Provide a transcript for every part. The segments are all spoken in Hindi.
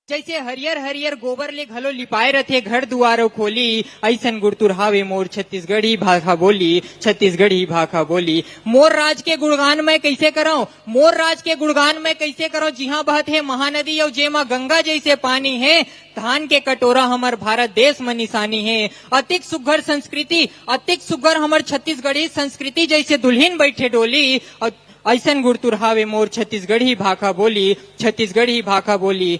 जैसे हरियर हरियर गोबर ले घलो लिपाए रथे घर दुआरो खोली, ऐसन गुड़तुरहावे मोर छत्तीसगढ़ी भाषा बोली, छत्तीसगढ़ी भाषा बोली। मोर राज के गुणगान मैं कैसे करो, मोर राज के गुणगान मैं कैसे करो, जिहाँ बहत है महानदी और जेमा गंगा जैसे पानी है, धान के कटोरा हमर भारत देश में निशानी है। अतिक सुघर संस्कृति, अतिक सुघर हमर छत्तीसगढ़ी संस्कृति, जैसे दुल्हन बैठे डोली, ऐसन गुड़तुरहावे मोर छत्तीसगढ़ी भाषा बोली, छत्तीसगढ़ी भाषा बोली।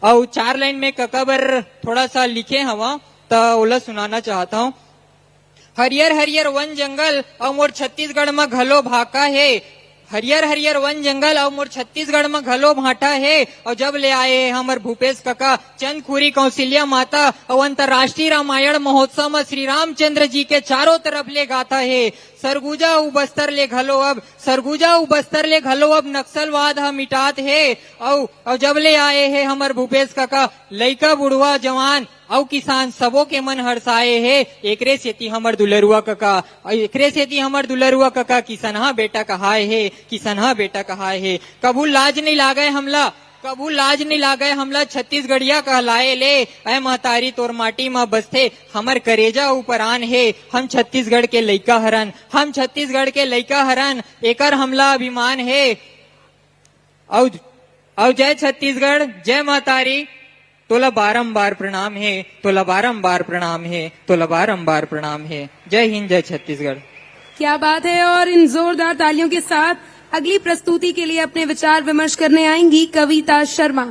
और 4 लाइन में ककबर थोड़ा सा लिखे हवा तो ओला सुनाना चाहता हूँ। हरियर हरियर वन जंगल और मोर छत्तीसगढ़ में घलो भाका है, हरियर हरियर वन जंगल और मोर छत्तीसगढ़ में घलो भाटा है। और जब ले आए हमर भूपेश काका चंदखुरी कौशल्या माता और अंतर्राष्ट्रीय रामायण महोत्सव में श्री रामचंद्र जी के चारों तरफ ले गाता है। सरगुजा उ बस्तर ले घलो अब, सरगुजा उ बस्तर ले घलो अब नक्सलवाद ह मिटात है। और जब ले आए है हमर भूपेश काका लइका बुढ़वा जवान और किसान सबों के मन हर्षाए है। एकरे सेती हमर दुलरुआ काका, एकरे सेती हमर दुलरुआ काका किसनहा बेटा कहाए है, किसनहा बेटा कहाए है। कबू लाज नहीं लागे हमला, कबू लाज नहीं लागे हमला, छत्तीसगढ़िया कहलाए ले। ऐ महतारी तोर माटी में बसथे हमर करेजा ऊपरान है। हम छत्तीसगढ़ के लइका हरन, हम छत्तीसगढ़ के लइका हरन, एकर हमला अभिमान है। और जय छत्तीसगढ़, जय महतारी, तोला बारंबार प्रणाम है, तोला बारंबार प्रणाम है, तोला बारंबार प्रणाम है। जय हिंद, जय छत्तीसगढ़। क्या बात है। और इन जोरदार तालियों के साथ अगली प्रस्तुति के लिए अपने विचार विमर्श करने आएंगी कविता शर्मा।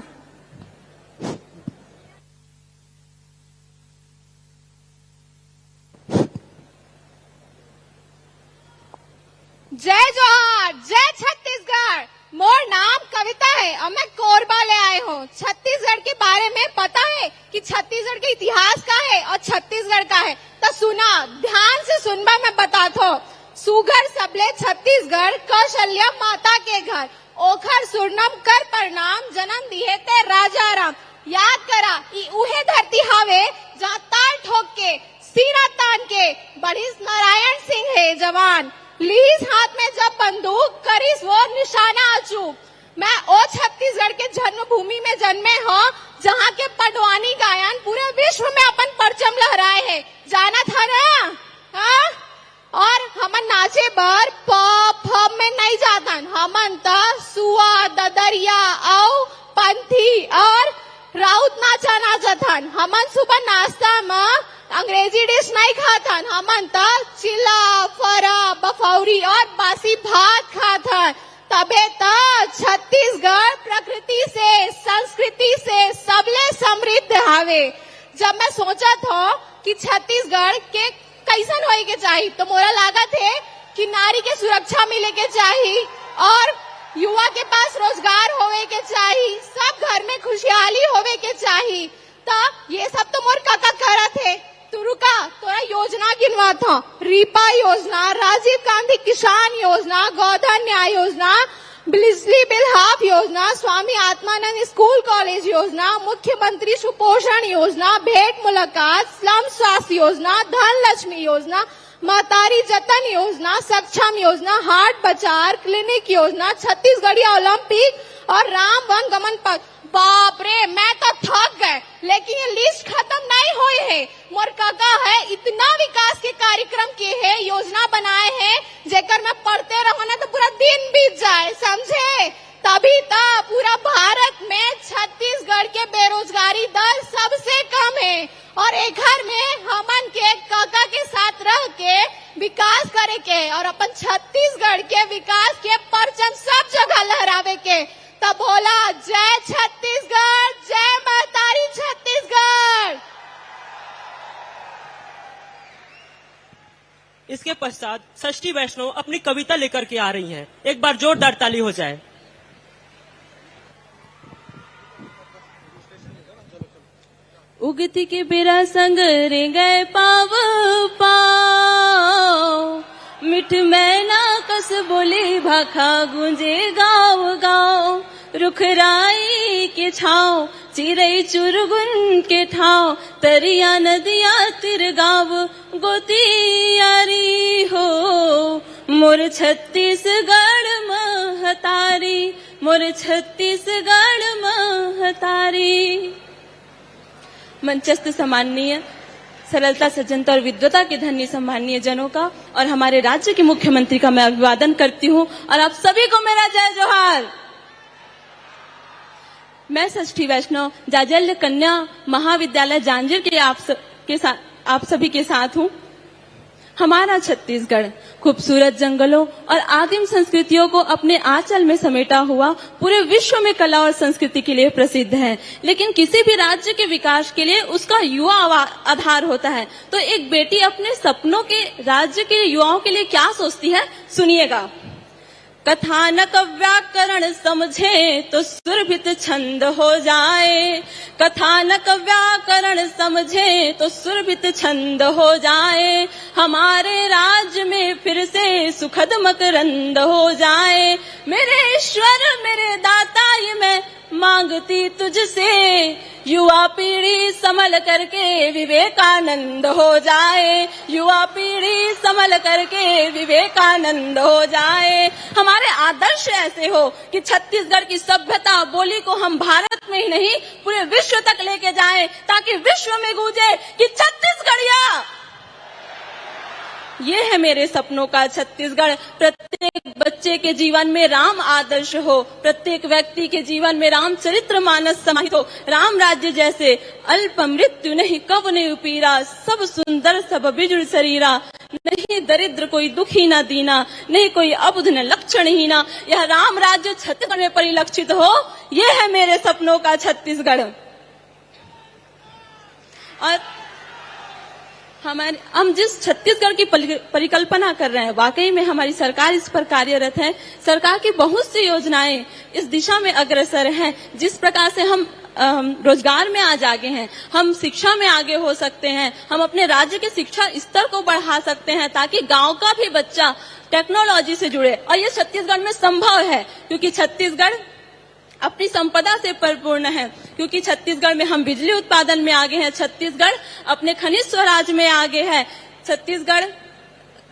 जय जोहार, जय छत्तीसगढ़। मोर नाम कविता है और मैं कोरबा ले आए हूँ। छत्तीसगढ़ के बारे में पता है कि छत्तीसगढ़ के इतिहास का है और छत्तीसगढ़ का है, तो सुना, ध्यान से सुनबा मैं बताथो। सुगर सबले छत्तीसगढ़ कौशल्या माता के घर, ओखर सुरनम कर प्रणाम, जन्म दिए ते राजा राम। याद करा ई उहे धरती हावे जहाँ ताल ठोक के सीना तान के बढ़िस नारायण सिंह है जवान। लीज हाथ में जब बंदूक करीस वो निशाना अचूक। मैं ओ छत्तीसगढ़ के जन्मभूमि में जन्मे हो जहाँ के पडवानी गायन पूरे विश्व में अपन परचम लहराए है। जाना था ना? हाँ? और हमन नाचे बर पॉप में नहीं जातन, हमन त सुआ ददरिया औ पंथी और राउत नाचा नाचथन। हमन सुबह नाश्ता में अंग्रेजी डिश नहीं खाथन, हमन त चिल्ला फरा बफौरी और बासी भात खाथन। तबे त छत्तीसगढ़ प्रकृति से संस्कृति से सबले समृद्ध हावे। जब मैं सोचा था कि छत्तीसगढ़ के कैसन होए के चाहिए, तो मोरा लागत है कि नारी के सुरक्षा मिले के चाहिए और युवा के पास रोजगार होवे के चाहिए, सब घर में खुशहाली होवे के चाहिए। तो ये सब तो मोर काका करत है। तू रुका, तोरा योजना गिनवा था। रीपा योजना, राजीव गांधी किसान योजना, गोधन न्याय योजना, बिजली बिल हाफ योजना, स्वामी आत्मानंद स्कूल कॉलेज योजना, मुख्यमंत्री सुपोषण योजना, भेंट मुलाकात, स्लम स्वास्थ्य योजना, धन लक्ष्मी योजना, महतारी जतन योजना, सक्षम योजना, हार्ट बचार क्लिनिक योजना, छत्तीसगढ़ी ओलंपिक और राम वन गमन पथ। बाप रे, मैं तो थक गए, लेकिन ये लिस्ट खत्म नहीं हुई है। मोर काका है इतना विकास के कार्यक्रम किए हैं, योजना बनाए हैं, जेकर मैं पढ़ते रहो ना तो पूरा दिन बीत जाए, समझे? तभी तो पूरा भारत में छत्तीसगढ़ के बेरोजगारी दर सबसे कम है और एक घर में हमन के काका के साथ रह के विकास करे के और अपन छत्तीसगढ़ के विकास के परचम सब जगह लहरावे के। तब बोला जय छत्तीसगढ़, जय महतारी छत्तीसगढ़। इसके पश्चात षष्ठी वैष्णव अपनी कविता लेकर के आ रही हैं। एक बार जोरदार ताली हो जाए। उगती के बेरा संग रे गए पाव पाव, मिठ मैना कस बोले भाखा गूंजे गाँव गाँव। रुखराई के छाव चिरई चुरगुन के ठाव, तरिया नदिया तिर गाँव गोतियारी हो। मोर छत्तीसगढ़ महतारी, मोर छत्तीसगढ़ महतारी। मंचस्थ सम्माननीय सरलता, सज्जनता और विद्वता के धन्य सम्माननीय जनों का और हमारे राज्य के मुख्यमंत्री का मैं अभिवादन करती हूँ और आप सभी को मेरा जय जोहार। मैं षष्ठी वैष्णव जाजल्य कन्या महाविद्यालय जांजगीर के आप सभी के साथ हूँ। हमारा छत्तीसगढ़ खूबसूरत जंगलों और आदिम संस्कृतियों को अपने आंचल में समेटा हुआ पूरे विश्व में कला और संस्कृति के लिए प्रसिद्ध है। लेकिन किसी भी राज्य के विकास के लिए उसका युवा आधार होता है। तो एक बेटी अपने सपनों के राज्य के युवाओं के लिए क्या सोचती है, सुनिएगा। कथानक व्याकरण समझे तो सुरभित छंद हो जाए, कथानक व्याकरण समझे तो सुरभित छंद हो जाए, हमारे राज्य में फिर से सुखद मकरंद हो जाए। मेरे ईश्वर मेरे दाता ये मैं मांगती तुझसे, युवा पीढ़ी संभल करके विवेकानंद हो जाए, युवा पीढ़ी संभल करके विवेकानंद हो जाए। हमारे आदर्श ऐसे हो कि छत्तीसगढ़ की सभ्यता बोली को हम भारत में ही नहीं पूरे विश्व तक लेके जाएं, ताकि विश्व में गूंजे कि छत्तीसगढ़िया। ये है मेरे सपनों का छत्तीसगढ़। प्रत्येक बच्चे के जीवन में राम आदर्श हो, प्रत्येक व्यक्ति के जीवन में राम चरित्र मानस समाहित हो। राम राज्य जैसे अल्प मृत्यु नहीं कब ने उपीरा, सब सुंदर सब बिजुड़ शरीरा, नहीं दरिद्र कोई दुखी न दीना, नहीं कोई अबुध न लक्षण हीना। यह राम राज्य छत्तीसगढ़ में परिलक्षित हो, ये है मेरे सपनों का छत्तीसगढ़। और हम जिस छत्तीसगढ़ की परिकल्पना कर रहे हैं, वाकई में हमारी सरकार इस पर कार्यरत है। सरकार की बहुत सी योजनाएं इस दिशा में अग्रसर हैं। जिस प्रकार से हम रोजगार में आज आगे हैं, हम शिक्षा में आगे हो सकते हैं, हम अपने राज्य के शिक्षा स्तर को बढ़ा सकते हैं, ताकि गांव का भी बच्चा टेक्नोलॉजी से जुड़े। और ये छत्तीसगढ़ में संभव है, क्योंकि छत्तीसगढ़ अपनी संपदा से परिपूर्ण है, क्योंकि छत्तीसगढ़ में हम बिजली उत्पादन में आगे हैं, छत्तीसगढ़ अपने खनिज स्वराज में आगे है, छत्तीसगढ़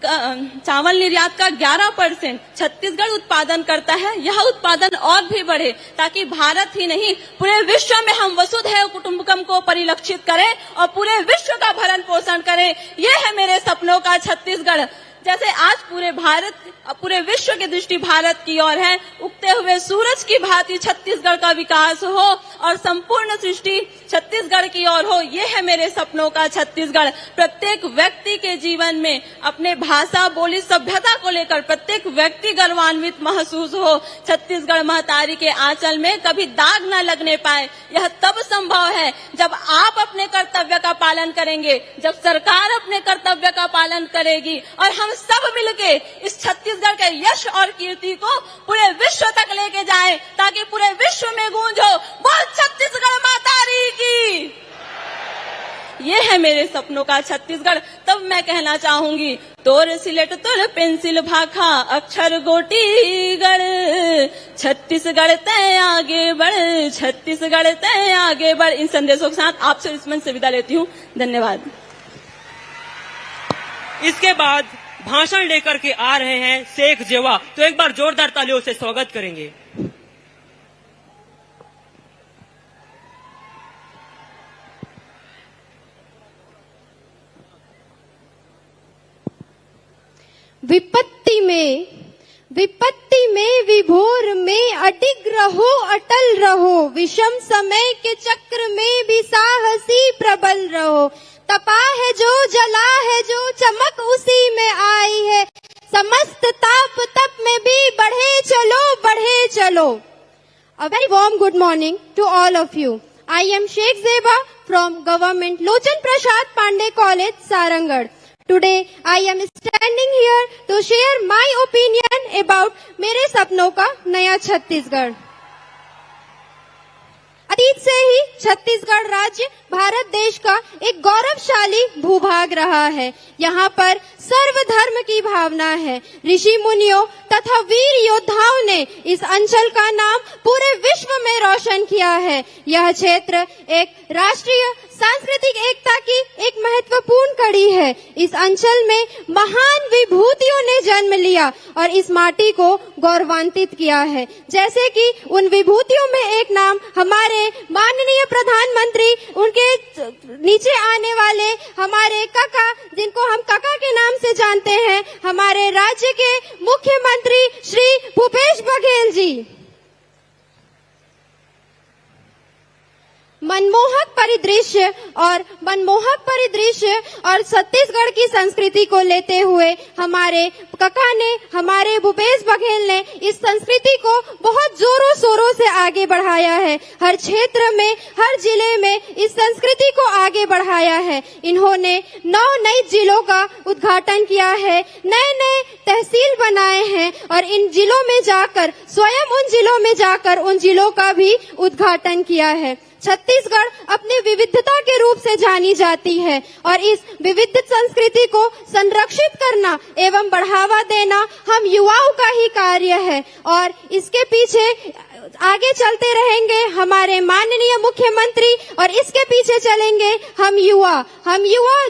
चावल निर्यात का 11% छत्तीसगढ़ उत्पादन करता है। यह उत्पादन और भी बढ़े, ताकि भारत ही नहीं पूरे विश्व में हम वसुधैव कुटुंबकम को परिलक्षित करें और पूरे विश्व का भरण पोषण करें। ये है मेरे सपनों का छत्तीसगढ़। जैसे आज पूरे विश्व की दृष्टि भारत की ओर है, उगते हुए सूरज की भांति छत्तीसगढ़ का विकास हो और संपूर्ण सृष्टि छत्तीसगढ़ की ओर हो। ये है मेरे सपनों का छत्तीसगढ़। प्रत्येक व्यक्ति के जीवन में अपने भाषा बोली सभ्यता को लेकर प्रत्येक व्यक्ति गर्वान्वित महसूस हो। छत्तीसगढ़ महतारी के आंचल में कभी दाग न लगने पाए। यह तब संभव है जब आप अपने कर्तव्य का पालन करेंगे, जब सरकार अपने कर्तव्य का पालन करेगी और हम सब मिलके इस छत्तीसगढ़ के यश और कीर्ति को पूरे विश्व तक लेके जाएं, ताकि पूरे विश्व में गूंज हो, बोल छत्तीसगढ़ मातारी की। ये है मेरे सपनों का छत्तीसगढ़। तब मैं कहना चाहूंगी, तोर सिलेट तोर पेंसिल भाखा अक्षर गोटीगढ़, छत्तीसगढ़ तय आगे बढ़, छत्तीसगढ़ तय आगे बढ़। इन संदेशों के साथ आपसे इस मंच से विदा लेती हूँ। धन्यवाद। इसके बाद भाषण लेकर के आ रहे हैं शेख जेवा, तो एक बार जोरदार तालियों से स्वागत करेंगे। विपत्ति में विभोर में अडिग रहो अटल रहो, विषम समय के चक्र में भी साहसी प्रबल रहो। तपा है जो जला है जो चमक उसी में आई है, समस्त ताप तप में भी बढ़े चलो। A very warm good morning to all of you. I am Sheikh Zeba from Government Lochan Prasad Pandey College, Sarangarh. Today I am standing here to share my opinion about मेरे सपनों का नया छत्तीसगढ़। अतीत से ही छत्तीसगढ़ राज्य भारत देश का एक गौरवशाली भूभाग रहा है। यहाँ पर सर्वधर्म की भावना है। ऋषि मुनियों तथा वीर योद्धाओं ने इस अंचल का नाम पूरे विश्व में रोशन किया है। यह क्षेत्र एक राष्ट्रीय सांस्कृतिक एकता की एक महत्वपूर्ण कड़ी है। इस अंचल में महान विभूतियों ने जन्म लिया और इस माटी को गौरवान्वित किया है। जैसे कि उन विभूतियों में एक नाम हमारे माननीय प्रधानमंत्री, उनके नीचे आने वाले हमारे काका, जिनको हम काका के नाम से जानते हैं, हमारे राज्य के मुख्यमंत्री श्री भूपेश बघेल जी। मनमोहक परिदृश्य और छत्तीसगढ़ की संस्कृति को लेते हुए हमारे काका ने, हमारे भूपेश बघेल ने इस संस्कृति को बहुत जोरों शोरों से आगे बढ़ाया है। हर क्षेत्र में, हर जिले में इस संस्कृति को आगे बढ़ाया है। इन्होंने 9 नए जिलों का उद्घाटन किया है, नए तहसील बनाए हैं और इन जिलों में जाकर, स्वयं उन जिलों में जाकर उन जिलों का भी उद्घाटन किया है। छत्तीसगढ़ अपनी विविधता के रूप से जानी जाती है और इस विविध संस्कृति को संरक्षित करना एवं बढ़ावा देना हम युवाओं का ही कार्य है और इसके पीछे आगे चलते रहेंगे हमारे माननीय मुख्यमंत्री और इसके पीछे चलेंगे हम युवा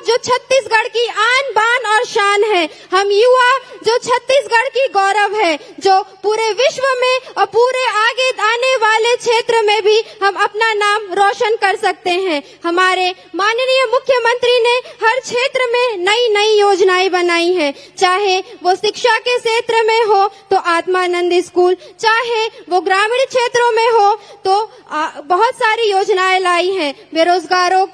जो छत्तीसगढ़ की आन बान और शान है। हम युवा जो छत्तीसगढ़ की गौरव है, जो पूरे विश्व में और पूरे आगे आने वाले क्षेत्र में भी हम अपना नाम रोशन कर सकते हैं। हमारे माननीय मुख्यमंत्री ने हर क्षेत्र में नई योजनाएं बनाई है, चाहे वो शिक्षा के क्षेत्र में हो तो आत्मानंद स्कूल, चाहे वो ग्रामीण क्षेत्रों में हो तो बहुत सारी योजनाएं लाई हैं। बेरोजगारों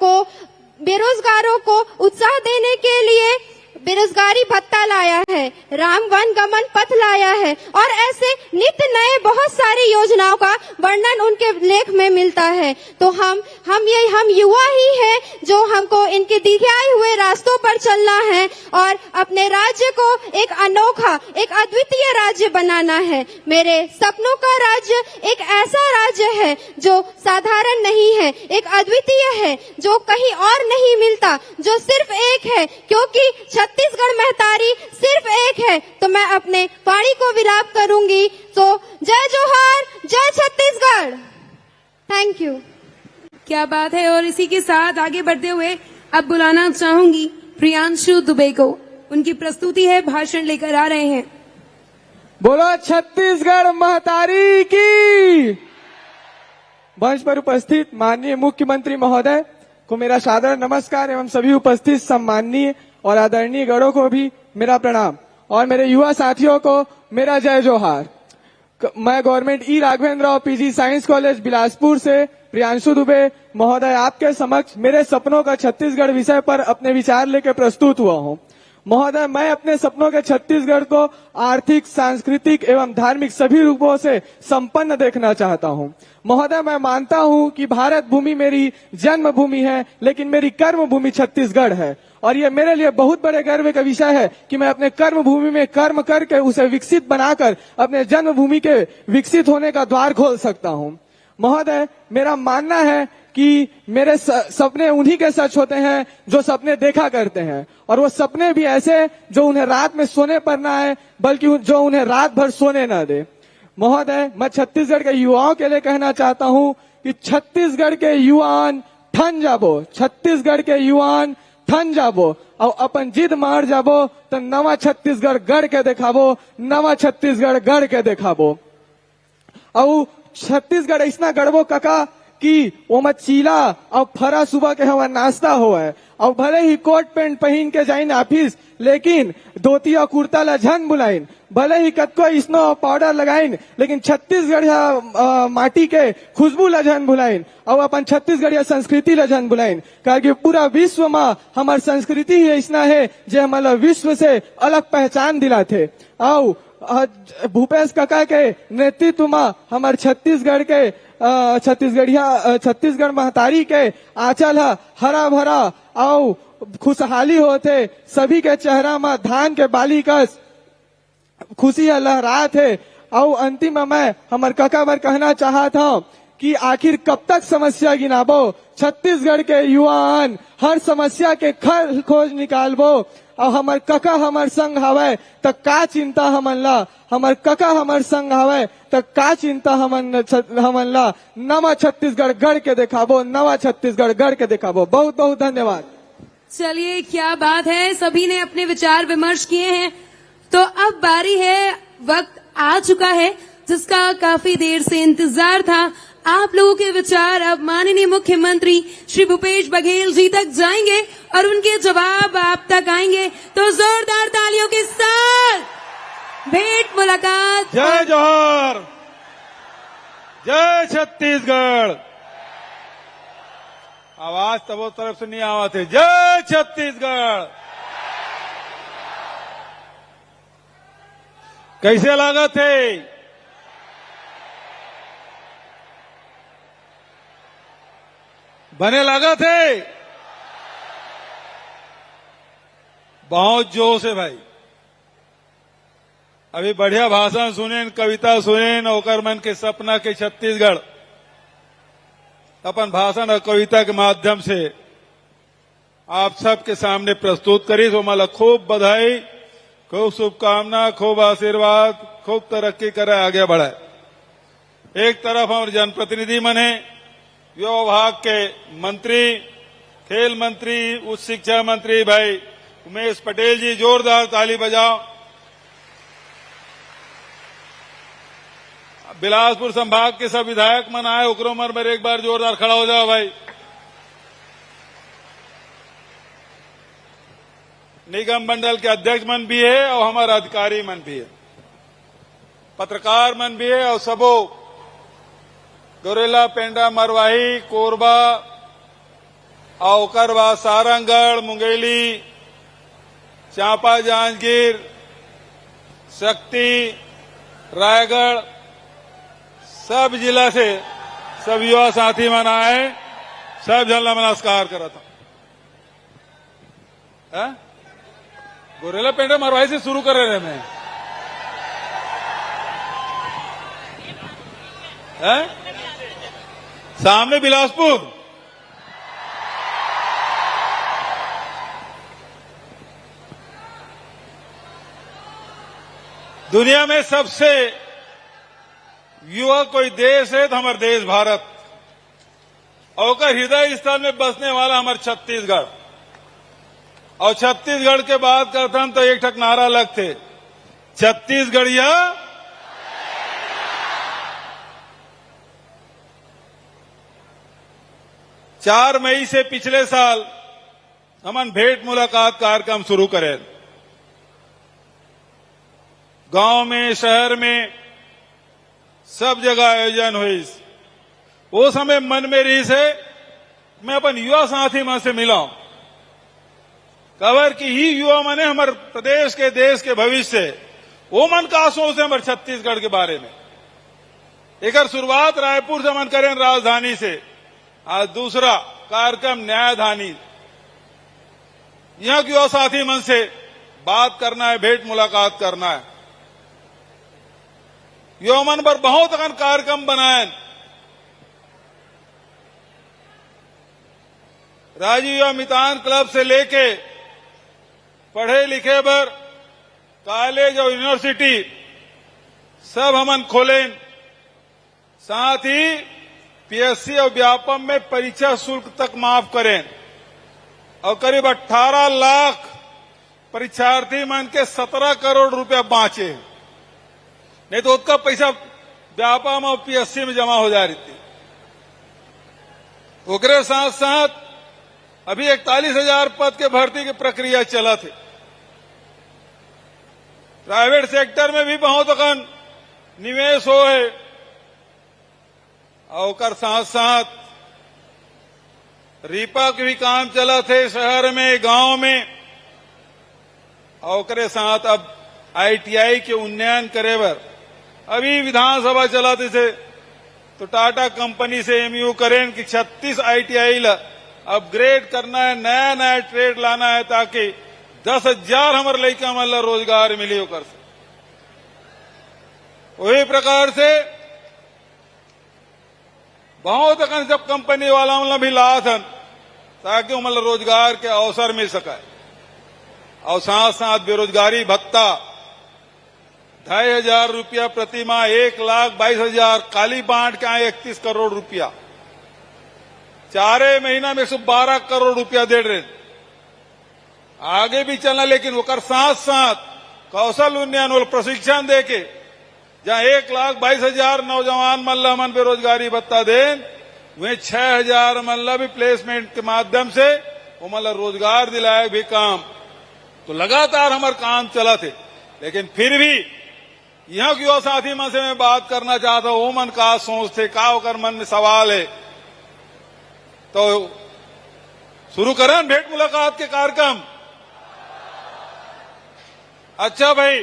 को उत्साह देने के लिए बेरोजगारी भत्ता लाया है, राम वन गमन पथ लाया है और ऐसे नित्य नए बहुत सारी योजनाओं का वर्णन उनके लेख में मिलता है। तो हम युवा ही हैं जो हमको इनके दिखाए हुए रास्तों पर चलना है और अपने राज्य को एक अनोखा, एक अद्वितीय राज्य बनाना है। मेरे सपनों का राज्य एक ऐसा राज्य है जो साधारण नहीं है, एक अद्वितीय है, जो कहीं और नहीं मिलता, जो सिर्फ एक है, क्योंकि छत्तीसगढ़ महतारी सिर्फ एक है। तो मैं अपने वाणी को विलाप करूंगी। तो जय जोहार, जय छत्तीसगढ़। Thank you. क्या बात है। और इसी के साथ आगे बढ़ते हुए अब बुलाना चाहूंगी प्रियांशु दुबे को। उनकी प्रस्तुति है, भाषण लेकर आ रहे हैं। बोलो छत्तीसगढ़ महतारी की। मंच पर उपस्थित माननीय मुख्यमंत्री महोदय को मेरा सादर नमस्कार एवं सभी उपस्थित सम्माननीय और आदरणीय गणों को भी मेरा प्रणाम और मेरे युवा साथियों को मेरा जय जोहार। मैं government E Raghavendra Rao PG science college Bilaspur से प्रियांशु दुबे महोदय आपके समक्ष मेरे सपनों का छत्तीसगढ़ विषय पर अपने विचार लेकर प्रस्तुत हुआ हूँ। महोदय, मैं अपने सपनों के छत्तीसगढ़ को आर्थिक, सांस्कृतिक एवं धार्मिक सभी रूपों से संपन्न देखना चाहता हूँ। महोदय, मैं मानता हूँ कि भारत भूमि मेरी जन्मभूमि है, लेकिन मेरी कर्म भूमि छत्तीसगढ़ है और ये मेरे लिए बहुत बड़े गर्व का विषय है कि मैं अपने कर्म भूमि में कर्म करके उसे विकसित बनाकर अपने जन्मभूमि के विकसित होने का द्वार खोल सकता हूँ। महोदय, मेरा मानना है कि मेरे सपने उन्हीं के सच होते हैं जो सपने देखा करते हैं और वो सपने भी ऐसे जो उन्हें रात में सोने पर ना आए, बल्कि जो उन्हें रात भर सोने न दे। महोदय, मैं छत्तीसगढ़ के युवाओं के लिए कहना चाहता हूँ कि छत्तीसगढ़ के युवान ठन जाबो, छत्तीसगढ़ के युवान ठन जाबो और अपन जिद मार जाबो तो नवा छत्तीसगढ़ गढ़ के दिखाबो, नवा छत्तीसगढ़ गढ़ के दिखाबो। और छत्तीसगढ़ ऐसा गढ़बो काका कि ओमा चीला और फरा सुबह के हमारा नाश्ता हो है और भले ही कोट पैंट पहन के जाइन ऑफिस, लेकिन धोती और कुर्ता ला झन बुलाइन, भले ही कतको स्नो पाउडर लगाइन, लेकिन छत्तीसगढ़ माटी के खुशबू ला झन बुलाइन और अपन छत्तीसगढ़िया संस्कृति ला झन बुलाइन। क्योंकि पूरा विश्व में हमार संस्कृति ही ऐसा है जो हमारा विश्व से अलग पहचान दिलाते। और भूपेश काका के नेतृत्व में हमारे छत्तीसगढ़ महतारी के आंचल हरा भरा और खुशहाली होते, सभी के चेहरा में धान के बाली कस खुशी लहरा थे। और अंतिम में मैं हमारे काका बर कहना चाहता हूँ कि आखिर कब तक समस्या गिनाबो। छत्तीसगढ़ के युवान हर समस्या के खल खोज निकालबो। और हमर कका हमर संग हवै त का चिंता हमन ला, हमर कका हमर संग हवै त का चिंता हमन ला। नवा छत्तीसगढ़ गढ़ के दिखाबो, नवा छत्तीसगढ़ गढ़ के दिखाबो। बहुत बहुत धन्यवाद। चलिए, क्या बात है, सभी ने अपने विचार विमर्श किए हैं। तो अब बारी है, वक्त आ चुका है जिसका काफी देर से इंतजार था। आप लोगों के विचार अब माननीय मुख्यमंत्री श्री भूपेश बघेल जी तक जाएंगे और उनके जवाब आप तक आएंगे। तो जोरदार तालियों के साथ भेंट मुलाकात। जय जोहर, जय छत्तीसगढ़। आवाज तबो तरफ से नहीं आवा थे। जय छत्तीसगढ़। कैसे लगा थे? बने लगा थे? बहुत जोश है भाई। अभी बढ़िया भाषण सुने, कविता सुने, ओकर मन के सपना के छत्तीसगढ़ अपन भाषण और कविता के माध्यम से आप सबके सामने प्रस्तुत करी। तो मला खूब बधाई, खूब शुभकामना, खूब आशीर्वाद, खूब तरक्की करे, आगे बढ़े। एक तरफ हमारे जनप्रतिनिधि मन है, युवा विभाग के मंत्री, खेल मंत्री, उच्च शिक्षा मंत्री भाई उमेश पटेल जी, जोरदार ताली बजाओ। बिलासपुर संभाग के सब विधायक मन आए, उकरो मर एक बार जोरदार खड़ा हो जाओ भाई। निगम मंडल के अध्यक्ष मन भी है और हमारा अधिकारी मन भी है, पत्रकार मन भी है और सबो गोरेला, पेंडा, मरवाही, कोरबा और ओकर बाद सारंगगढ़, मुंगेली, चांपा, जांजगीर, शक्ति, रायगढ़, सब जिला से सब युवा साथी मन आए, सब जन नमस्कार करता। गोरेला, पेंडा, मरवाही से शुरू कर रहे मैं। सामने बिलासपुर। दुनिया में सबसे युवा कोई देश है तो हमारा देश भारत, और हृदय स्थल में बसने वाला हमारा छत्तीसगढ़। और छत्तीसगढ़ के बात करते हम तो एक ठक नारा लगते, छत्तीसगढ़िया। 4 मई से पिछले साल हमन भेंट मुलाकात कार्यक्रम शुरू करें। गांव में, शहर में, सब जगह आयोजन हुई। वो समय मन में रही से मैं अपन युवा साथी मन से मिला, कवर की ही युवा मने हमारे प्रदेश के, देश के भविष्य, वो मन का सोच है हमारे छत्तीसगढ़ के बारे में। एक शुरुआत रायपुर से मन करें, राजधानी से। आज दूसरा कार्यक्रम न्यायधानी, यहां के युवा साथी मन से बात करना है, भेंट मुलाकात करना है। युवा मन पर बहुत अगन कार्यक्रम बनाए। राजीव युवा मितान क्लब से लेके पढ़े लिखे बर कॉलेज और यूनिवर्सिटी सब हमन खोलें। साथ ही पीएससी और व्यापम में परीक्षा शुल्क तक माफ करें और करीब 18 लाख परीक्षार्थी मन के 17 करोड़ रुपया बाँचे। नहीं तो उसका पैसा व्यापम और पीएससी में जमा हो जा रही थी। ओकरे साथ साथ अभी 41,000 पद के भर्ती की प्रक्रिया चला थे। प्राइवेट सेक्टर में भी बहुत अकन निवेश हो है और साथ साथ रीपा के भी काम चला थे शहर में, गांव में। और साथ अब आईटीआई के उन्नयन करे बर अभी विधानसभा चलाते थे तो टाटा कंपनी से एमयू करें कि 36 आईटीआई ला अपग्रेड करना है, नया नया ट्रेड लाना है ताकि 10,000 हमारे लड़का मन ला रोजगार मिले। होकर वही प्रकार से बहुत अकन सब कंपनी वाला मतलब भी ला थन ताकि मतलब रोजगार के अवसर मिल सके और साथ साथ बेरोजगारी भत्ता 2,500 रुपया प्रति माह 1,22,000 काली बांट के आए 31 करोड़ रुपया 4 महीना में 112 करोड़ रुपया दे रहे आगे भी चलना लेकिन वो कर साथ साथ कौशल उन्नयन और प्रशिक्षण देके जहां 1,22,000 नौजवान मल्ला मन बेरोजगारी भत्ता दें वहीं 6,000 मल्ला भी प्लेसमेंट के माध्यम से वो मतलब रोजगार दिलाए भी काम तो लगातार हमारे काम चला थे लेकिन फिर भी यहाँ की युवा साथी मन से मैं बात करना चाहता हूं वो मन का सोच थे का होकर मन में सवाल है तो शुरू करें भेंट मुलाकात के कार्यक्रम। अच्छा भाई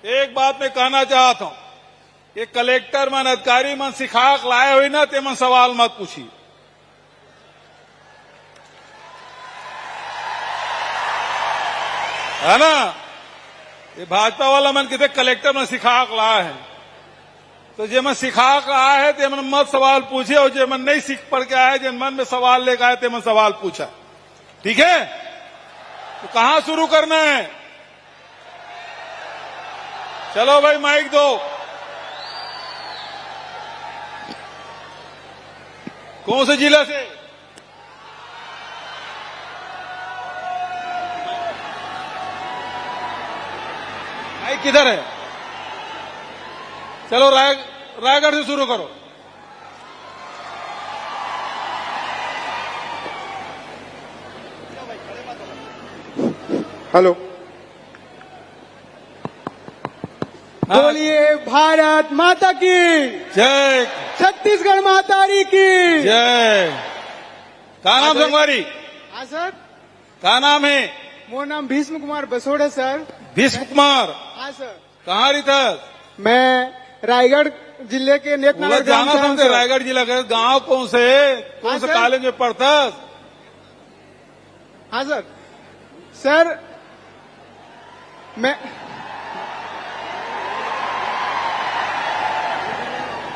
एक बात मैं कहना चाहता हूं ये कलेक्टर मन अधिकारी मन सिखा लाए हुई ना ते मन सवाल मत पूछी है ना ये भाजपा वाला मन कितने कलेक्टर मन सिखा लाया है तो जे मन सिखा आया है ते मन मत सवाल पूछे और जे मन नहीं सीख पढ़ के आया जिन मन में सवाल लेकर आए ते मन सवाल पूछा ठीक है तो कहां शुरू करना है चलो भाई माइक दो कौन से जिला से माइक किधर है चलो रायगढ़ से शुरू करो हेलो बोलिए भारत माता की जय छत्तीसगढ़ मातारी की जय का नाम संगवारी हाँ सर का नाम है मोर नाम भीष्म कुमार बसोड़ है सर। भीष्म कुमार हाँ सर कहाँ रही था मैं रायगढ़ जिले के नेकनगर ग्राम जाना से हूँ था सर। रायगढ़ जिला का गांव कौन से कौन से सर। कॉलेज में पढ़ता हाँ सर सर मैं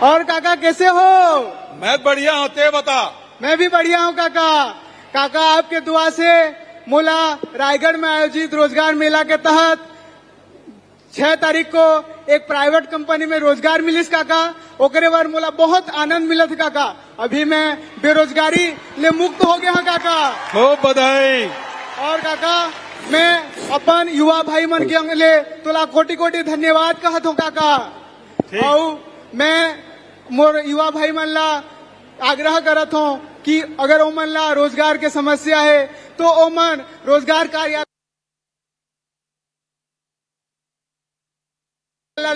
और काका कैसे हो? मैं बढ़िया हूँ ते बता मैं भी बढ़िया हूँ काका। काका आपके दुआ से मोला रायगढ़ में आयोजित रोजगार मेला के तहत 6 तारीख को एक प्राइवेट कंपनी में रोजगार मिलिस काका ओकरे बार मोला बहुत आनंद मिला था काका। अभी मैं बेरोजगारी ले मुक्त हो गया हूँ काका। खूब बधाई। और काका मैं अपन युवा भाई मन के ले तोला कोटि कोटि धन्यवाद कहत हूँ काका। ठीक। और मैं मोर युवा भाई मन ला आग्रह करत हूँ कि अगर ओमन ला रोजगार के समस्या है तो ओमन रोजगार कार्यालय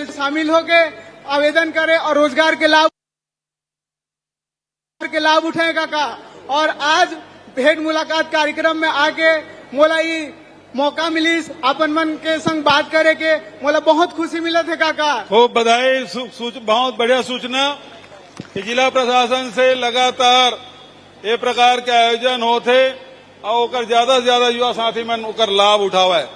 शामिल होके आवेदन करे और रोजगार के लाभ उठाए काका। और आज भेंट मुलाकात कार्यक्रम में आके मोला ये मौका मिली अपन मन के संग बात करे के मोला बहुत खुशी मिला थे काका। खूब बधाई। बहुत बढ़िया सूचना कि जिला प्रशासन से लगातार ये प्रकार के आयोजन होते और ओकर ज्यादा से ज्यादा युवा साथी मन ओकर लाभ उठावा है।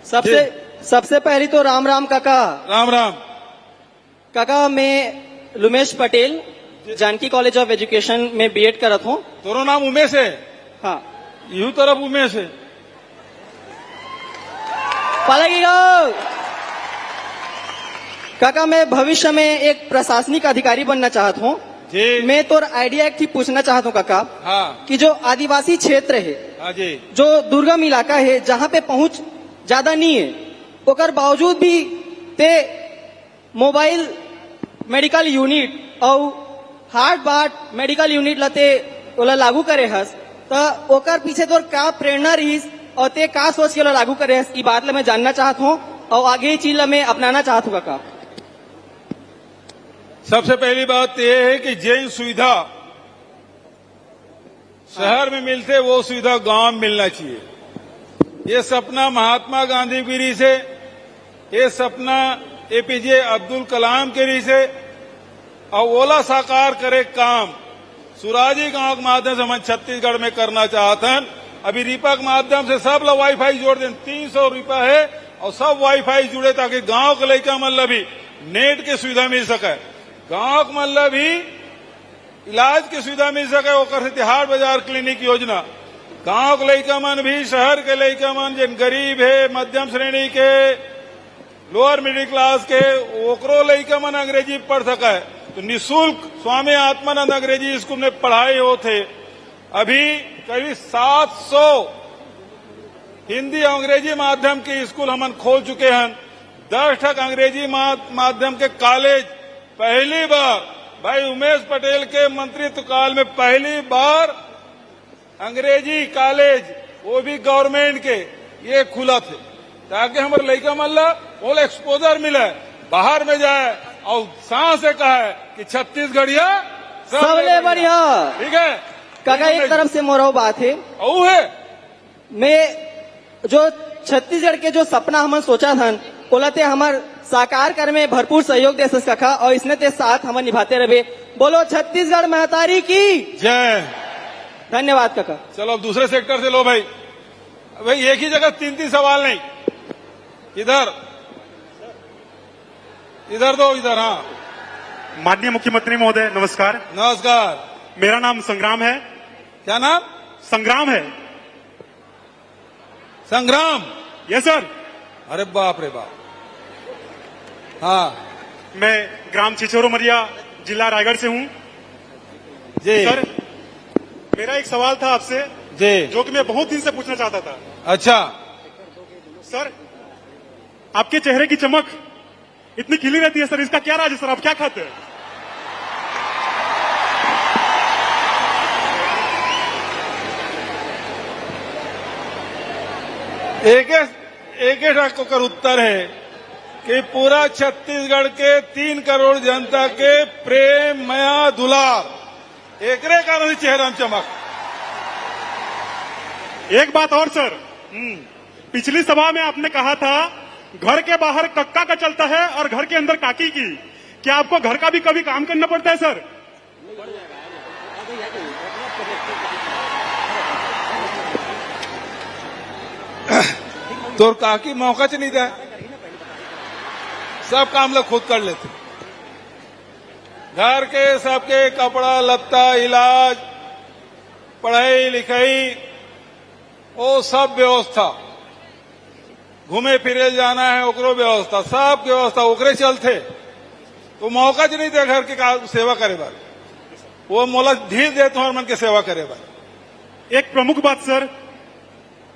सबसे पहली तो राम राम काका। राम राम काका मैं Lumesh Patel Janki college of education में बीएड करत हूँ। तोरो नाम उमेश है? हाँ यू तरफ उमेश है। काका मैं भविष्य में एक प्रशासनिक अधिकारी बनना चाहता हूँ। जी। मैं तो आइडिया एक ही पूछना चाहता हूँ काका। हाँ कि जो आदिवासी क्षेत्र है हाँ जी जो दुर्गम इलाका है जहाँ पे पहुँच ज्यादा नहीं है ओकर बावजूद भी ते मोबाइल मेडिकल यूनिट और हार्ट बाट मेडिकल यूनिट लते ओला लागू करे हस तो ओकर पीछे तोर का प्रेरणा रहीस और ते का सोच के ओला लागू करे हस ई बात ला मैं जानना चाहत हूँ और आगे ये चीज ला मैं अपनाना चाहत हूँ काका। सबसे पहली बात यह है कि जैन सुविधा शहर में मिलते वो सुविधा गांव में मिलना चाहिए। ये सपना महात्मा गांधी गिरी से, ये सपना एपीजे अब्दुल कलाम गिरी से और ओला साकार करे काम सुराजी गांव के माध्यम से हम छत्तीसगढ़ में करना चाहते हैं। अभी रीपा के माध्यम से सब लोग वाईफाई जोड़ दें 300 रुपया है और सब वाईफाई जुड़े ताकि गांव के लड़का मतलब भी नेट की सुविधा मिल सके, गांव के मतलब भी इलाज की सुविधा मिल सके, ओकर से तिहाड़ बाजार क्लिनिक योजना गांव के लड़का मन भी शहर के लड़का मन जिन गरीब है, मध्यम श्रेणी के, लोअर मिडिल क्लास के, ओकरो लड़का मन अंग्रेजी पढ़ सके तो निःशुल्क स्वामी आत्मानंद अंग्रेजी स्कूल में पढ़ाई होते। अभी करीब 700 हिंदी अंग्रेजी माध्यम के स्कूल हमन खोल चुके हैं। 10 अंग्रेजी माध्यम के कॉलेज पहली बार भाई उमेश पटेल के मंत्रित्व काल में पहली बार अंग्रेजी कॉलेज वो भी गवर्नमेंट के ये खुला थे ताकि हमारे लड़का मल्ला वो एक्सपोजर मिले, बाहर में जाए और सांस से कहे कि छत्तीसगढ़िया सबले बढ़िया। ठीक है काका एक तरफ से मोरो बात है, औ है मैं जो छत्तीसगढ़ के जो सपना हमन सोचा था ओलाते हमार साकार कर में भरपूर सहयोग दे सका और इसने ते साथ हम निभाते रहे। बोलो छत्तीसगढ़ महतारी की जय। धन्यवाद काका। चलो अब दूसरे सेक्टर से लो भाई। भाई एक ही जगह 3 सवाल नहीं, इधर इधर दो, इधर। हाँ माननीय मुख्यमंत्री महोदय नमस्कार। नमस्कार। मेरा नाम संग्राम है। क्या नाम? संग्राम है। संग्राम? Yes sir. अरे बाप रे बाप। हाँ मैं ग्राम छिछोरमरिया जिला रायगढ़ से हूँ जी। सर मेरा एक सवाल था आपसे जी जो कि मैं बहुत दिन से पूछना चाहता था। अच्छा सर आपके चेहरे की चमक इतनी खिली रहती है सर, इसका क्या राज है सर? आप क्या खाते हैं? एक का उत्तर है कि पूरा छत्तीसगढ़ के 3 करोड़ जनता के प्रेम मया दुलार एकरे कारण चेहरा में चमक। एक बात और सर, पिछली सभा में आपने कहा था घर के बाहर कक्का का चलता है और घर के अंदर काकी की। क्या आपको घर का भी कभी काम करना पड़ता है सर? तो काकी मौका च नहीं था, सब काम लोग खुद कर लेते। घर के सबके कपड़ा लत्ता, इलाज, पढ़ाई लिखाई, वो सब व्यवस्था, घूमे फिरे जाना है ओकरो व्यवस्था, सब व्यवस्था ओकरे चलते। तो मौका च नहीं दे घर के सेवा करे बार, वो मोला धीर दे तुम्हारे मन के सेवा करे बार। एक प्रमुख बात सर,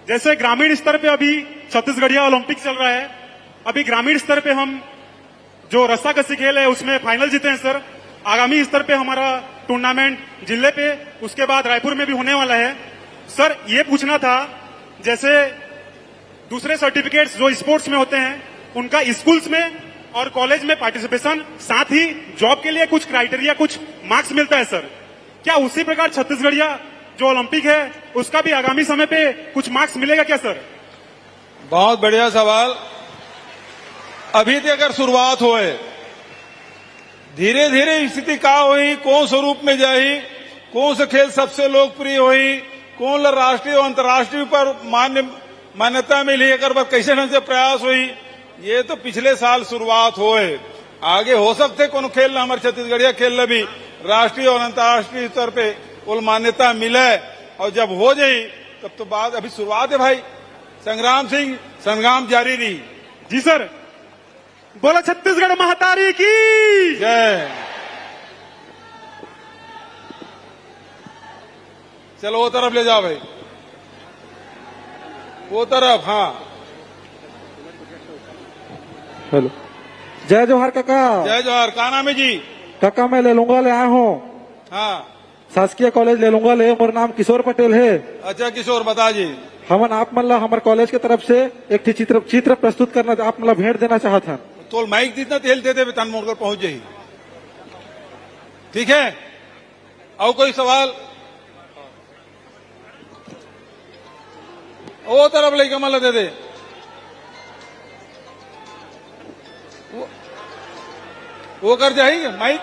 जैसे ग्रामीण स्तर पे अभी छत्तीसगढ़िया ओलंपिक चल रहा है, अभी ग्रामीण स्तर पे हम जो रस्साकसी खेल है उसमें फाइनल जीते हैं सर। आगामी स्तर पे हमारा टूर्नामेंट जिले पे, उसके बाद रायपुर में भी होने वाला है सर। ये पूछना था जैसे दूसरे सर्टिफिकेट्स जो स्पोर्ट्स में होते हैं उनका स्कूल्स में और कॉलेज में पार्टिसिपेशन, साथ ही जॉब के लिए कुछ क्राइटेरिया, कुछ मार्क्स मिलता है सर। क्या उसी प्रकार छत्तीसगढ़िया जो ओलंपिक है उसका भी आगामी समय पे कुछ मार्क्स मिलेगा क्या सर? बहुत बढ़िया सवाल। अभी तक अगर शुरुआत होए, धीरे धीरे स्थिति का हुई, कौन स्वरूप में जाही, कौन से खेल सबसे लोकप्रिय हुई, कौन राष्ट्रीय और अंतर्राष्ट्रीय पर मान्यता मिली, अगर बार कैसे ढंग से प्रयास हुई, ये तो पिछले साल शुरुआत होए। आगे हो सकते कौन खेल हमारे छत्तीसगढ़िया खेल भी राष्ट्रीय और अंतर्राष्ट्रीय स्तर पे वो मान्यता मिले, और जब हो जाए तब तो बाद, अभी शुरुआत है भाई। संग्राम सिंह, संग्राम जारी रही। जी सर। बोला छत्तीसगढ़ महतारी की जय। चलो वो तरफ ले जाओ भाई, वो तरफ। हाँ हेलो, जय जोहार काका। जय जोहार। का नाम है जी? काका मैं ले लूंगा ले आया हूँ, हाँ शासकीय कॉलेज ले लूंगा ले। मेरा नाम किशोर पटेल है। अच्छा किशोर, बता जी। हमन आप मतलब हमारे कॉलेज की तरफ से एक थी चित्र प्रस्तुत करना, आप मतलब भेंट देना चाहत हन। तो माइक जितना तेल दे दे तन मोड़कर पहुंच जाही। ठीक है, और कोई सवाल? वो तरफ लेके मतलब दे दे। वो कर जाएगी माइक।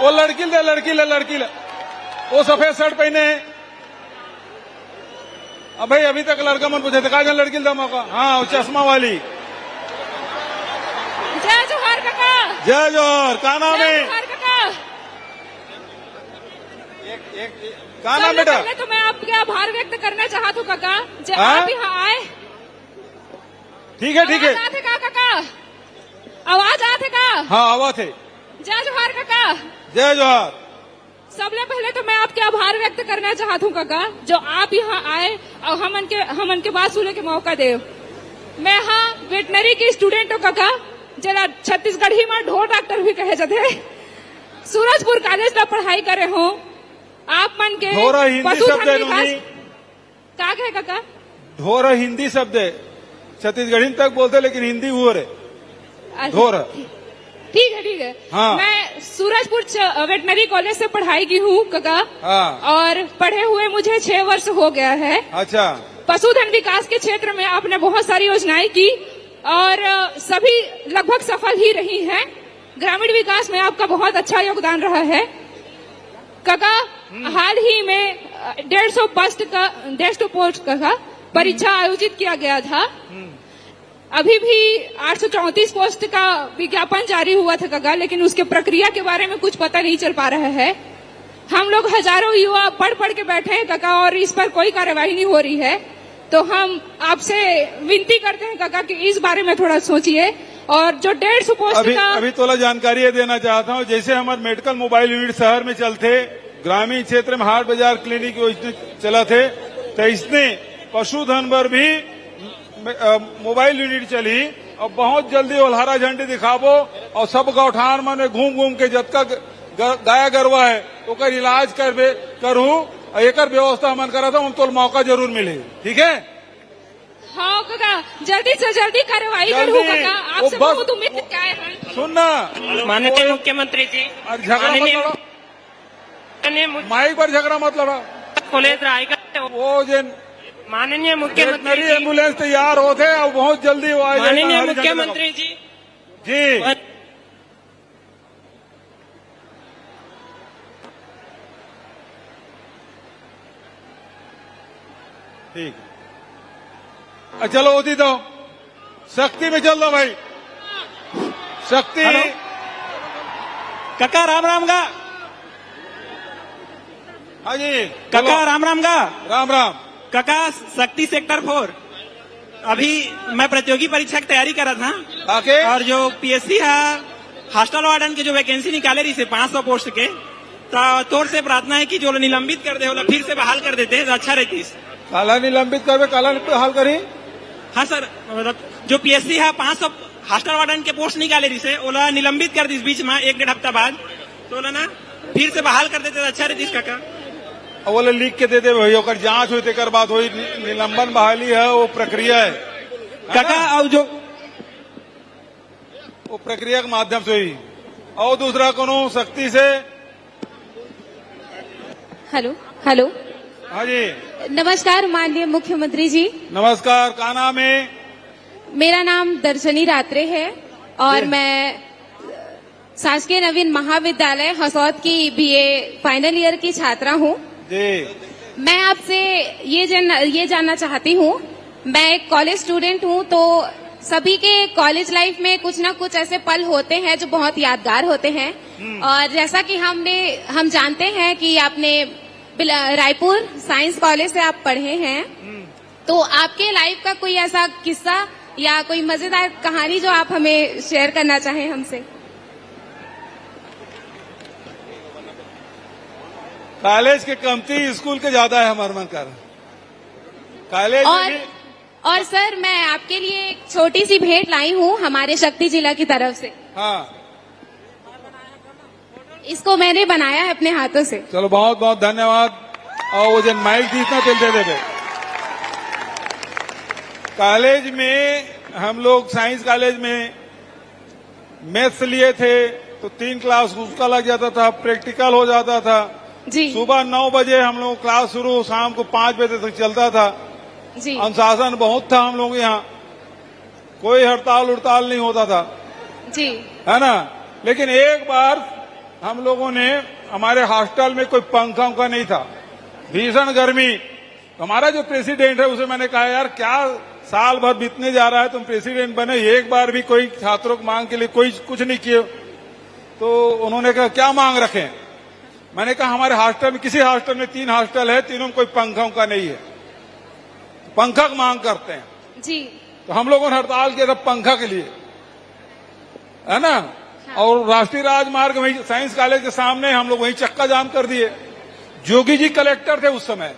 वो लड़की ले, लड़की ले, लड़की ले, वो सफेद शर्ट पहने है। अब भाई अभी तक लड़का मन पूछे थे, कहा लड़की ले मौका। हाँ, वो चश्मा वाली। जय जोहार जोहार काका। जय जोहर। का नाम जय है? जोहार काका। का नाम सबसे बेटा? पहले तो मैं आपके आभार व्यक्त करना चाहता हूँ काका, जब हाँ? आप यहाँ आए। ठीक है ठीक है। आवाज आते का काका, आवाज आते का। हाँ आवा थे। जय जोहार काका। जय जोहर। सबसे पहले तो मैं आपके आभार व्यक्त करना चाहता हूँ काका, जो आप यहाँ आए और हमन के बात सुने के मौका दे। मैं यहाँ वेटनरी की स्टूडेंट हूँ काका, जरा छत्तीसगढ़ी में ढोर डॉक्टर भी कहे जाते। सूरजपुर कॉलेज में पढ़ाई करे हूँ। आप मन के ढोरा हिंदी शब्द है नूनी। का कहे काका? ढोरा हिंदी शब्द है, छत्तीसगढ़ी तक बोलते लेकिन हिंदी वो रे ढोरा। ठीक है ठीक है। हाँ। मैं सूरजपुर वेटनरी कॉलेज से पढ़ाई की हूँ काका। हाँ। और पढ़े हुए मुझे 6 वर्ष हो गया है। अच्छा। पशुधन विकास के क्षेत्र में आपने बहुत सारी योजनाएं की और सभी लगभग सफल ही रही हैं। ग्रामीण विकास में आपका बहुत अच्छा योगदान रहा है काका। हाल ही में 150 पोस्ट का परीक्षा आयोजित किया गया था। अभी भी 834 पोस्ट का विज्ञापन जारी हुआ था काका, लेकिन उसके प्रक्रिया के बारे में कुछ पता नहीं चल पा रहा है। हम लोग हजारों युवा पढ़ के बैठे हैं काका और इस पर कोई कार्यवाही नहीं हो रही है। तो हम आपसे विनती करते हैं काका कि इस बारे में थोड़ा सोचिए। और जो 150 पोस्ट का अभी थोड़ा जानकारी ये देना चाहता हूँ। जैसे हमारे मेडिकल मोबाइल यूनिट शहर में चलते, ग्रामीण क्षेत्र में हाट बाजार क्लिनिक योजना चला थे, तो इसने पशुधन पर भी मोबाइल यूनिट चली और बहुत जल्दी ओल्हारा झंडी दिखाबो और सब गौठान में घूम के जतका गाय गरवा है ओकर इलाज करूँ और एक व्यवस्था मन करा था, तो मौका जरूर मिले। ठीक है? हाँ काका, जल्दी से जल्दी कार्रवाई करूँ काका। आपसे बहुत उम्मीद क्या है। सुनना माननीय मुख्यमंत्री जी, और झगड़ा मत लड़ो, माइक पर झगड़ा मत लड़ो। कॉलेज रायगढ़ वो जो माननीय मुख्यमंत्री वेटनरी जी, एम्बुलेंस तैयार होते और बहुत जल्दी वो आ जाएगा। माननीय मुख्यमंत्री जी जी ठीक है। चलो होती तो शक्ति में चल दो भाई। शक्ति काका राम राम गा। हाँ जी काका राम राम गा। राम राम। काका शक्ति सेक्टर 4 अभी मैं प्रतियोगी परीक्षा की तैयारी कर रहा था आके और जो पीएससी है हॉस्टल वार्डन के जो वैकेंसी निकाले रही से 500 पोस्ट के, तो तोर से प्रार्थना है कि जो निलंबित कर दे होला फिर से बहाल कर देते तो अच्छा रहती। काला निलंबित करवे, काला हाल करी। हाँ सर, मतलब जो पीएससी है 500 हॉस्टल वार्डन के पोस्ट निकाले रही से ओला निलंबित कर दी बीच में 1-1.5 हफ्ता बाद, तो ओला ना फिर से बहाल कर देते तो अच्छा रहती काका। बोले लिख के दे दे भाई, ओकर जांच हुई तेकर बात हुई, निलंबन बहाली है वो प्रक्रिया है काका। और जो वो प्रक्रिया के माध्यम से हुई। और दूसरा कोनो शक्ति से। हेलो हेलो, हाँ जी नमस्कार माननीय मुख्यमंत्री जी। नमस्कार। का नाम है? मेरा नाम दर्शनी रात्रे है और मैं शासकीय नवीन महाविद्यालय हसौद की बीए फाइनल ईयर की छात्रा हूँ। जी मैं आपसे ये जानना चाहती हूँ, मैं एक कॉलेज स्टूडेंट हूँ, तो सभी के कॉलेज लाइफ में कुछ ना कुछ ऐसे पल होते हैं जो बहुत यादगार होते हैं। और जैसा कि हम जानते हैं कि आपने रायपुर साइंस कॉलेज से आप पढ़े हैं, तो आपके लाइफ का कोई ऐसा किस्सा या कोई मजेदार कहानी जो आप हमें शेयर करना चाहें हमसे। कॉलेज के कमती स्कूल के ज्यादा है हमारे मन कर कॉलेज और सर मैं आपके लिए एक छोटी सी भेंट लाई हूँ हमारे शक्ति जिला की तरफ से। हाँ इसको मैंने बनाया है अपने हाथों से। चलो बहुत बहुत धन्यवाद। और वो जन माइल जीतना चलते थे कॉलेज में, हम लोग साइंस कॉलेज में मैथ्स लिए थे तो 3 क्लास उसका लग जाता था, प्रैक्टिकल हो जाता था जी। सुबह 9 बजे हम लोग क्लास शुरू, शाम को 5 बजे तक चलता था जी। अनुशासन बहुत था हम लोग यहाँ, कोई हड़ताल उड़ताल नहीं होता था जी, है ना। लेकिन एक बार हम लोगों ने, हमारे हॉस्टल में कोई पंखा उंखा नहीं था, भीषण गर्मी। हमारा जो प्रेसिडेंट है उसे मैंने कहा यार क्या साल भर बीतने जा रहा है, तुम प्रेसिडेंट बने, एक बार भी कोई छात्रों की मांग के लिए कोई कुछ नहीं किए। तो उन्होंने कहा क्या मांग रखें? मैंने कहा हमारे हॉस्टल में, किसी हॉस्टल में 3 हॉस्टल है, तीनों में कोई पंखों का नहीं है, पंखा की मांग करते हैं। जी। तो हम लोगों ने हड़ताल किया था पंखा के लिए, है ना। और राष्ट्रीय राजमार्ग वहीं साइंस कॉलेज के सामने हम लोग वहीं चक्का जाम कर दिए। जोगी जी कलेक्टर थे उस समय,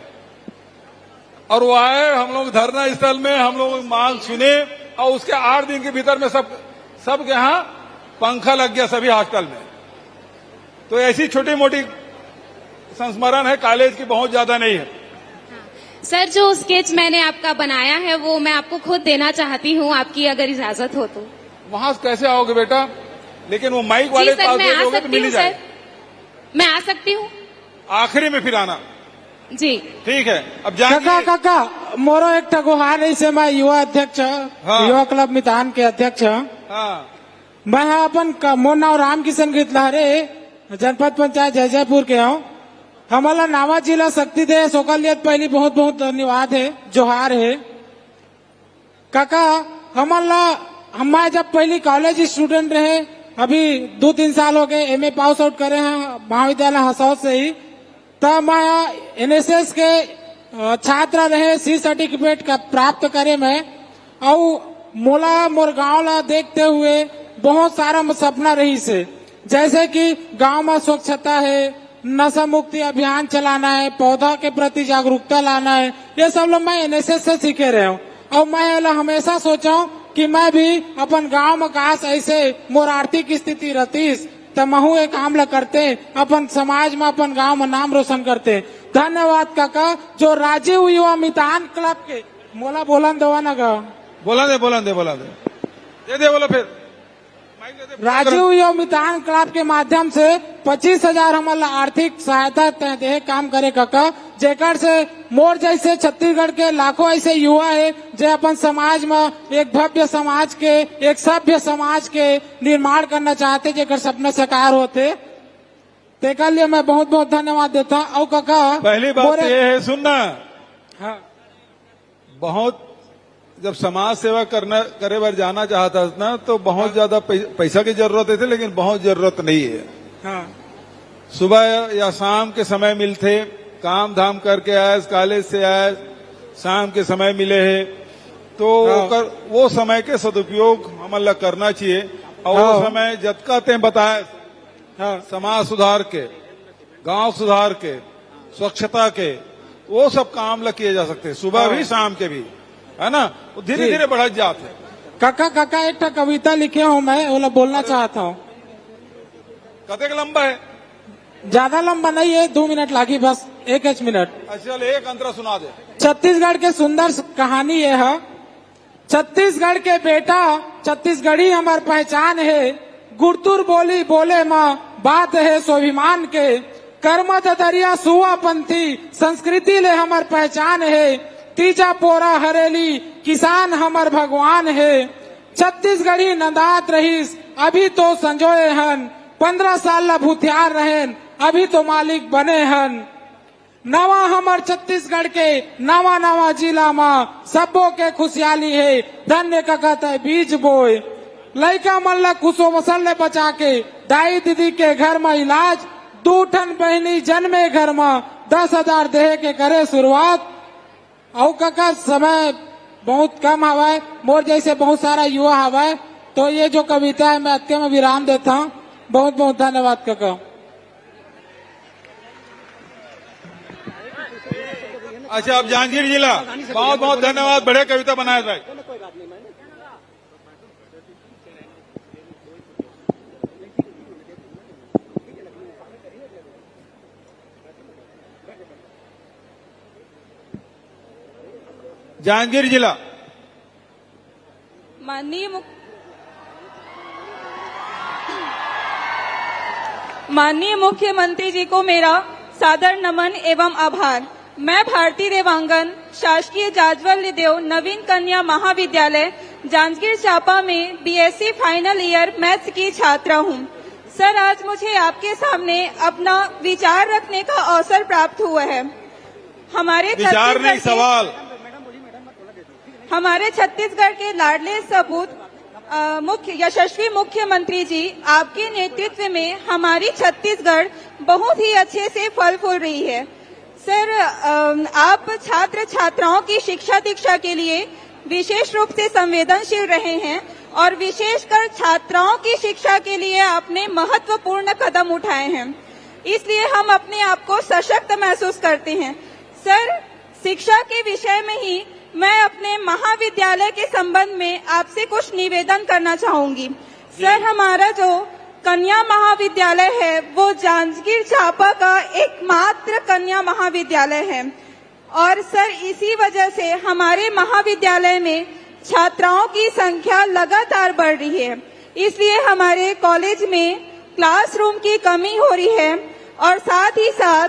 और वो आए, हम लोग धरना स्थल में हम लोग मांग सुने, और उसके 8 दिन के भीतर में सब के यहाँ पंखा लग गया सभी हॉस्टल में। तो ऐसी छोटी मोटी संस्मरण है कॉलेज की, बहुत ज्यादा नहीं है। सर, जो स्केच मैंने आपका बनाया है वो मैं आपको खुद देना चाहती हूँ, आपकी अगर इजाजत हो तो। वहां कैसे आओगे बेटा? लेकिन वो माइक वाले जी सर, मैं आ सकती हूँ सर, मैं आ सकती हूँ। आखिरी में फिर आना। जी ठीक है। अब जाएंगे। काका मोरो एक ठगोहार ऐसे मैं युवा अध्यक्ष, युवा क्लब मितान के अध्यक्ष। हाँ। मैं अपन मोर नाम रामकिशन गितलहरे, जनपद पंचायत जयजयपुर के हूँ। हमारा नावा जिला शक्ति दे सोकलियत पहली बहुत बहुत धन्यवाद है, जोहार है काका। हम जब पहली कॉलेज स्टूडेंट रहे, अभी 2-3 साल हो गए, एमए पास आउट करे हैं महाविद्यालय हसौद से ही, तब मैं एनएसएस के छात्र रहे, सी सर्टिफिकेट का प्राप्त करे मैं। और मोर गाँव ला देखते हुए बहुत सारा सपना रही से, जैसे कि गांव में स्वच्छता है, नशा मुक्ति अभियान चलाना है, पौधा के प्रति जागरूकता लाना है, ये सब लोग मैं एनएसएस से सीखे रहे हूँ। और मैं हमेशा सोचा हूँ कि मैं भी अपन गांव में काश ऐसे मोर आर्थिक स्थिति रहतीस तो महू एक काम ला करते, अपन समाज में अपन गांव में नाम रोशन करते। धन्यवाद काका। जो राजीव युवा मितान क्लब के मोला बोलन देवा ना गा, बोला दे बोलो फिर। राजीव युवा मितान क्लब के माध्यम से 25,000 हमारा आर्थिक सहायता दे काम करे काका, जेकर से मोर जैसे छत्तीसगढ़ के लाखों ऐसे युवा है जो अपन समाज में एक भव्य समाज के, एक सभ्य समाज के निर्माण करना चाहते, जेकर सपने साकार होते। तेका लिए मैं बहुत बहुत धन्यवाद देता हूँ। और काका पहली बात ये है, सुनना। हाँ, बहुत जब समाज सेवा करे बार जाना चाहता ना, तो बहुत ज्यादा पैसा की जरूरत है, लेकिन बहुत जरूरत नहीं है। हाँ। सुबह या शाम के समय मिलते, काम धाम करके आए, कॉलेज से आए, शाम के समय मिले है, तो वो समय के सदुपयोग हमारा करना चाहिए। और वो समय जतका ते बताए, समाज सुधार के, गांव सुधार के, स्वच्छता के, वो सब काम ला किए जा सकते हैं, सुबह भी शाम के भी, है ना। धीरे धीरे बढ़त जाते। काका एक कविता लिखे हूँ मैं, वो बोलना चाहता हूँ। कतेक लंबा है? ज्यादा लंबा नहीं है, 2 मिनट लागी बस, 1 मिनट। अच्छा, एक अंतरा सुना दे। छत्तीसगढ़ के सुंदर कहानी ये है। छत्तीसगढ़ के बेटा छत्तीसगढ़ी हमार पहचान है, गुरतुर बोली बोले माँ बात है स्वाभिमान के, कर्म दरिया सुआ पंथी संस्कृति ले हमार पहचान है, तीजा पोरा हरेली किसान हमार भगवान है। छत्तीसगढ़ी नंदात रहीस अभी तो संजोए हन, 15 साल ला भूथियार रहेन अभी तो मालिक बने हन। नवा हमार छत्तीसगढ़ के नवा नवा जिला में सबो के खुशहाली है, धन्य का कहता है बीज बोए। लड़का मन ला खुशो मसल ले बचा के, दाई दीदी के घर में इलाज, 2 ठन बहनी जन्मे घर में, 10,000 देह के करे शुरुआत। और काका समय बहुत कम हवा है, मोर जैसे बहुत सारा युवा हवा है, तो ये जो कविता है मैं अतके में विराम देता हूँ। बहुत बहुत धन्यवाद काका। अच्छा, अब जांजगीर जिला, बहुत बहुत धन्यवाद, बड़े कविता बनाए भाई। जांजगीर जिला। माननीय मुख्यमंत्री जी को मेरा सादर नमन एवं आभार। मैं भारती देवांगन शासकीय जाजवल्य देव नवीन कन्या महाविद्यालय जांजगीर चांपा में बीएससी फाइनल ईयर मैथ्स की छात्रा हूं। सर, आज मुझे आपके सामने अपना विचार रखने का अवसर प्राप्त हुआ है। हमारे विचार नहीं, सवाल। हमारे छत्तीसगढ़ के लाडले सपूत मुख्य यशस्वी मुख्यमंत्री जी, आपके नेतृत्व में हमारी छत्तीसगढ़ बहुत ही अच्छे से फल फूल रही है। सर, आप छात्र छात्राओं की शिक्षा दीक्षा के लिए विशेष रूप से संवेदनशील रहे हैं और विशेषकर छात्राओं की शिक्षा के लिए आपने महत्वपूर्ण कदम उठाए हैं। इसलिए हम अपने आप को सशक्त महसूस करते हैं। सर, शिक्षा के विषय में ही मैं अपने महाविद्यालय के संबंध में आपसे कुछ निवेदन करना चाहूंगी। सर, हमारा जो कन्या महाविद्यालय है वो जांजगीर चांपा का एकमात्र कन्या महाविद्यालय है और सर इसी वजह से हमारे महाविद्यालय में छात्राओं की संख्या लगातार बढ़ रही है। इसलिए हमारे कॉलेज में क्लासरूम की कमी हो रही है और साथ ही साथ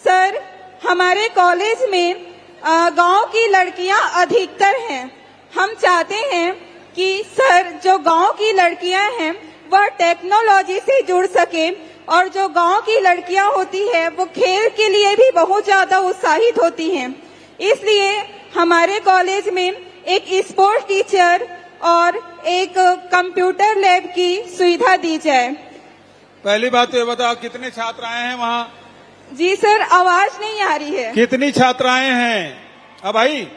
सर हमारे कॉलेज में गांव की लड़कियां अधिकतर हैं। हम चाहते हैं कि सर जो गांव की लड़कियां हैं वह टेक्नोलॉजी से जुड़ सके और जो गांव की लड़कियां होती है वो खेल के लिए भी बहुत ज्यादा उत्साहित होती हैं। इसलिए हमारे कॉलेज में एक स्पोर्ट्स टीचर और एक कंप्यूटर लैब की सुविधा दी जाए। पहली बात तो ये बताओ कितने छात्राएं हैं वहाँ? जी सर, आवाज नहीं आ रही है। कितनी छात्राएं हैं? अब भाई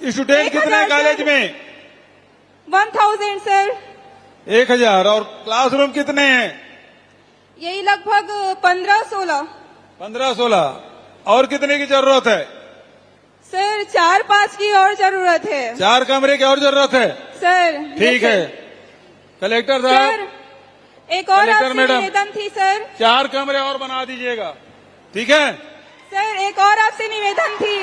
स्टूडेंट कितने हैं कॉलेज में? 1000 सर। 1000। और क्लासरूम कितने हैं? यही लगभग 15-16। 15-16। और कितने की जरूरत है? सर 4-5 की और जरूरत है। 4 कमरे की और जरूरत है सर। ठीक है। कलेक्टर साहब, सर एक और कलेक्टर आपसे मैडम, निवेदन थी सर। 4 कमरे और बना दीजिएगा, ठीक है? सर एक और आपसे निवेदन थी।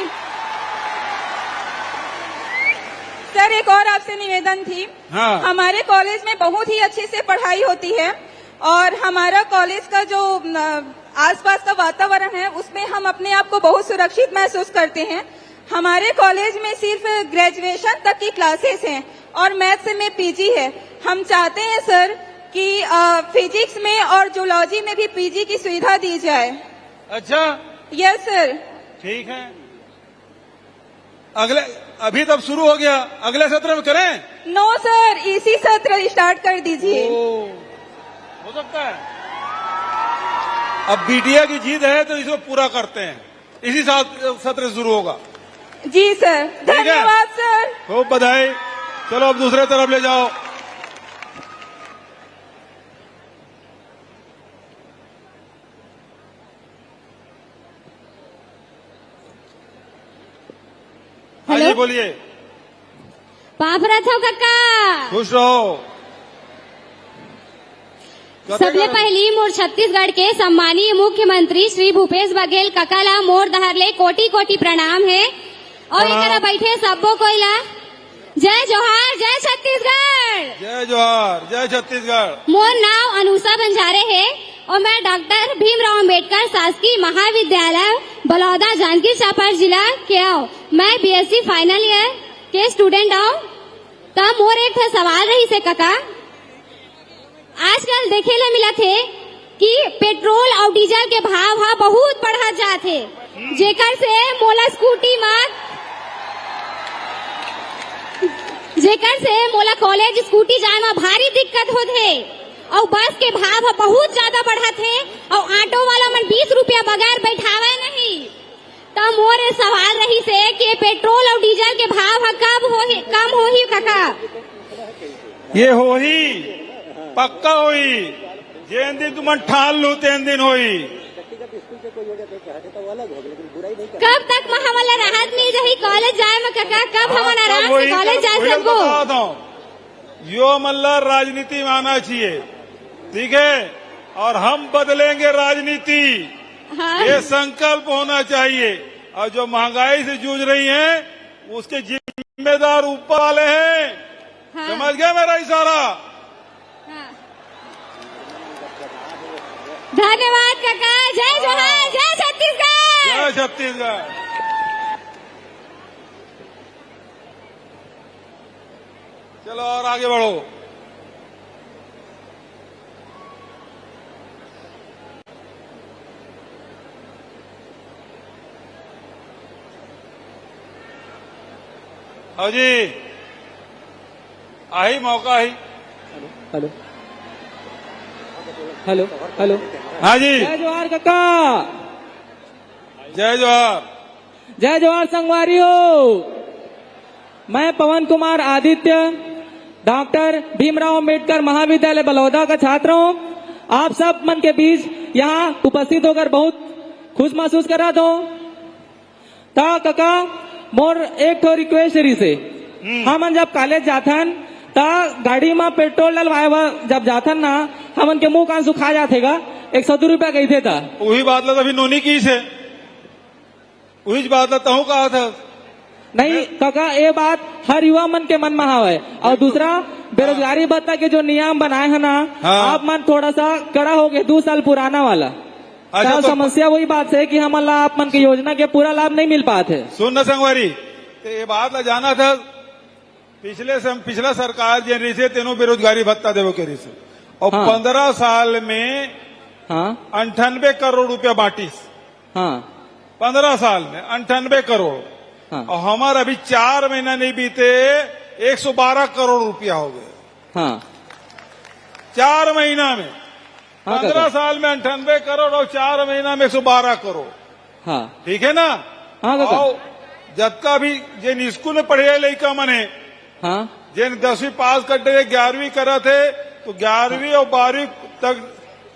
सर एक और आपसे निवेदन थी। हाँ। हमारे कॉलेज में बहुत ही अच्छे से पढ़ाई होती है और हमारा कॉलेज का जो आसपास का वातावरण है उसमें हम अपने आप को बहुत सुरक्षित महसूस करते हैं। हमारे कॉलेज में सिर्फ ग्रेजुएशन तक की क्लासेस हैं और मैथ्स में पीजी है। हम चाहते हैं सर कि फिजिक्स में और जूलॉजी में भी पीजी की सुविधा दी जाए। अच्छा, यस सर। ठीक है। अगले अभी तब शुरू हो गया, अगले सत्र में करें? नो सर, इसी सत्र स्टार्ट कर दीजिए। हो सकता है। अब बीटीए की जीत है तो इसको पूरा करते हैं, इसी सत्र से शुरू होगा। जी सर, धन्यवाद सर। खूब बधाई। चलो अब दूसरे तरफ ले जाओ। हाँ जी बोलिए। पापराथो काका, खुश रहो। सबले पहली मोर छत्तीसगढ़ के सम्मानीय मुख्यमंत्री श्री भूपेश बघेल ककाला मोर दहरले कोटि कोटि प्रणाम है और एकरा बैठे सबो कोइला जय जोहार, जय छत्तीसगढ़। जय जोहार, जय छत्तीसगढ़। मोर नाम अनुषा बंजारे है और मैं डॉक्टर भीमराव अंबेडकर शासकीय महाविद्यालय बलौदा जांजगीर चांपा जिला के हूँ। मैं बीएससी फाइनल ईयर के स्टूडेंट हूँ। तब मोर एक सवाल रही से काका, आजकल देखे ला मिला थे कि पेट्रोल और डीजल के भाव हा बहुत बढ़ा जाते, जेकर से मोला स्कूटी मोला कॉलेज स्कूटी जाए में भारी दिक्कत होते और बस के भाव हा बहुत ज्यादा बढ़ा थे और ऑटो वाला मन 20 रुपया बगैर बैठावे नहीं। तब मोर सवाल रही से कि पेट्रोल और डीजल के भाव हा कब कम होही काका? ये होही, पक्का होई। जेन दिन तुम ठान लू तेन दिन होई। कब तक हमला राहत मिल जाही कॉलेज जाए में काका? कब हम आराम से कॉलेज जा सकबो? यो मल्ला राजनीति में आना चाहिए, ठीक है? और हम बदलेंगे राजनीति। हाँ। ये संकल्प होना चाहिए। और जो महंगाई से जूझ रही हैं उसके जिम्मेदार ऊपर वाले हैं। हाँ। समझ गए मेरा इशारा? हाँ। धन्यवाद काका। जय जोहार, जय छत्तीसगढ़। जय छत्तीसगढ़। चलो और आगे बढ़ो। हाँ जी, आई मौका ही। Hello hello hello. हाँ जी, जय जोहार काका। जय जोहार। जय जोहार संगवारी हो। मैं पवन कुमार आदित्य डॉक्टर भीमराव अंबेडकर महाविद्यालय बलौदा का छात्र हूँ। आप सब मन के बीच यहाँ उपस्थित होकर बहुत खुश महसूस कर रहा था काका। मोर एक ठो रिक्वेस्ट रही से, हमन जब कॉलेज जाथन ता गाड़ी में पेट्रोल डलवाए जब जाथन ना, हमन के मुंह कान सुखा जातेगा। 102 रुपया गई थे था। वही बात ला अभी नोनी की से, वही बात ला तहु कहा था। नहीं काका, ये बात हर युवा मन के मन में है। और दूसरा, बेरोजगारी भत्ता के जो नियम बनाए हैं ना, हाँ। आप मन थोड़ा सा कड़ा हो गए, 2 साल पुराना वाला। अच्छा, तो समस्या वही बात है कि हमारे आप मन की योजना के पूरा लाभ नहीं मिल पाते। सुन न संगवारी, तो ये बात ला जाना था, पिछला सरकार जे रही से तेनो बेरोजगारी भत्ता देवो के रही से, और हाँ। 15 साल में हाँ 98 करोड़ रुपया बांटीस। हाँ 15 साल में 98 करोड़। हाँ और हमारे अभी 4 महीना नहीं बीते 112 करोड़ रुपया हो गए। हाँ 4 महीना में। हाँ, 15 काका। साल में 98 करोड़ और 4 महीना में 112 करोड़। हाँ ठीक है ना? हाँ काका। और जबका भी जिन स्कूल में पढ़े लड़का मने, हाँ जिन 10वीं पास करते 11वीं करा थे, तो 11वीं और 12वीं तक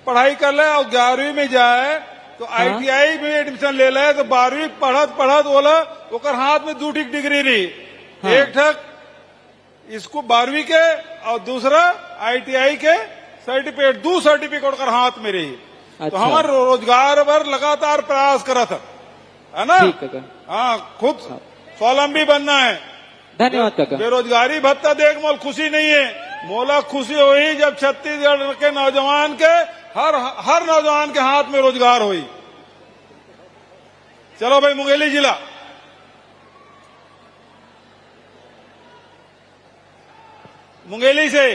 पढ़ाई कर ले, और 11वीं में जाए तो ITI में एडमिशन ले ले, तो 12वीं पढ़त बोला ओकर हाथ में 2 डिग्री रही। हाँ। एक ठक इसको 12वीं के और दूसरा ITI के सर्टिफिकेट, 2 सर्टिफिकेट ओकर हाथ में रही। तो अच्छा। हमारे रोजगार पर लगातार प्रयास करा था, है ना? ठीक काका, हाँ, खुद स्वावलंबी बनना है। धन्यवाद काका। बेरोजगारी भत्ता देख मोल खुशी नहीं है, मोला खुशी हुई जब छत्तीसगढ़ के नौजवान के हर नौजवान के हाथ में रोजगार हुई। चलो भाई, मुंगेली जिला। मुंगेली से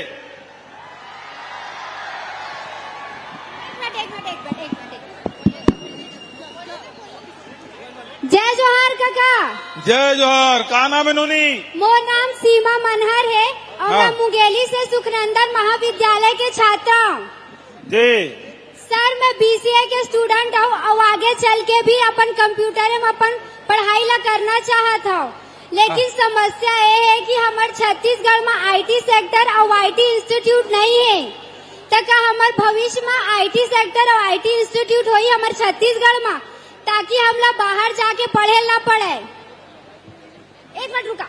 जय जोहार काका। जय जोहार। का नाम है नूनी? मोर नाम सीमा मनहर है और हाँ। मैं मुंगेली से सुखनंदन महाविद्यालय के छात्रा हूँ। जी। सर, मैं BCA के स्टूडेंट हूँ और आगे चल के भी अपन कंप्यूटर में अपन पढ़ाई ला करना चाहत हूँ। लेकिन समस्या ये है कि हमारे छत्तीसगढ़ में IT सेक्टर और IT इंस्टीट्यूट नहीं है। तो का हमारे भविष्य में IT सेक्टर और IT इंस्टीट्यूट होई हमारे छत्तीसगढ़ में, ताकि हम लोग बाहर जाके पढ़े ना पड़े। एक मिनट रुका।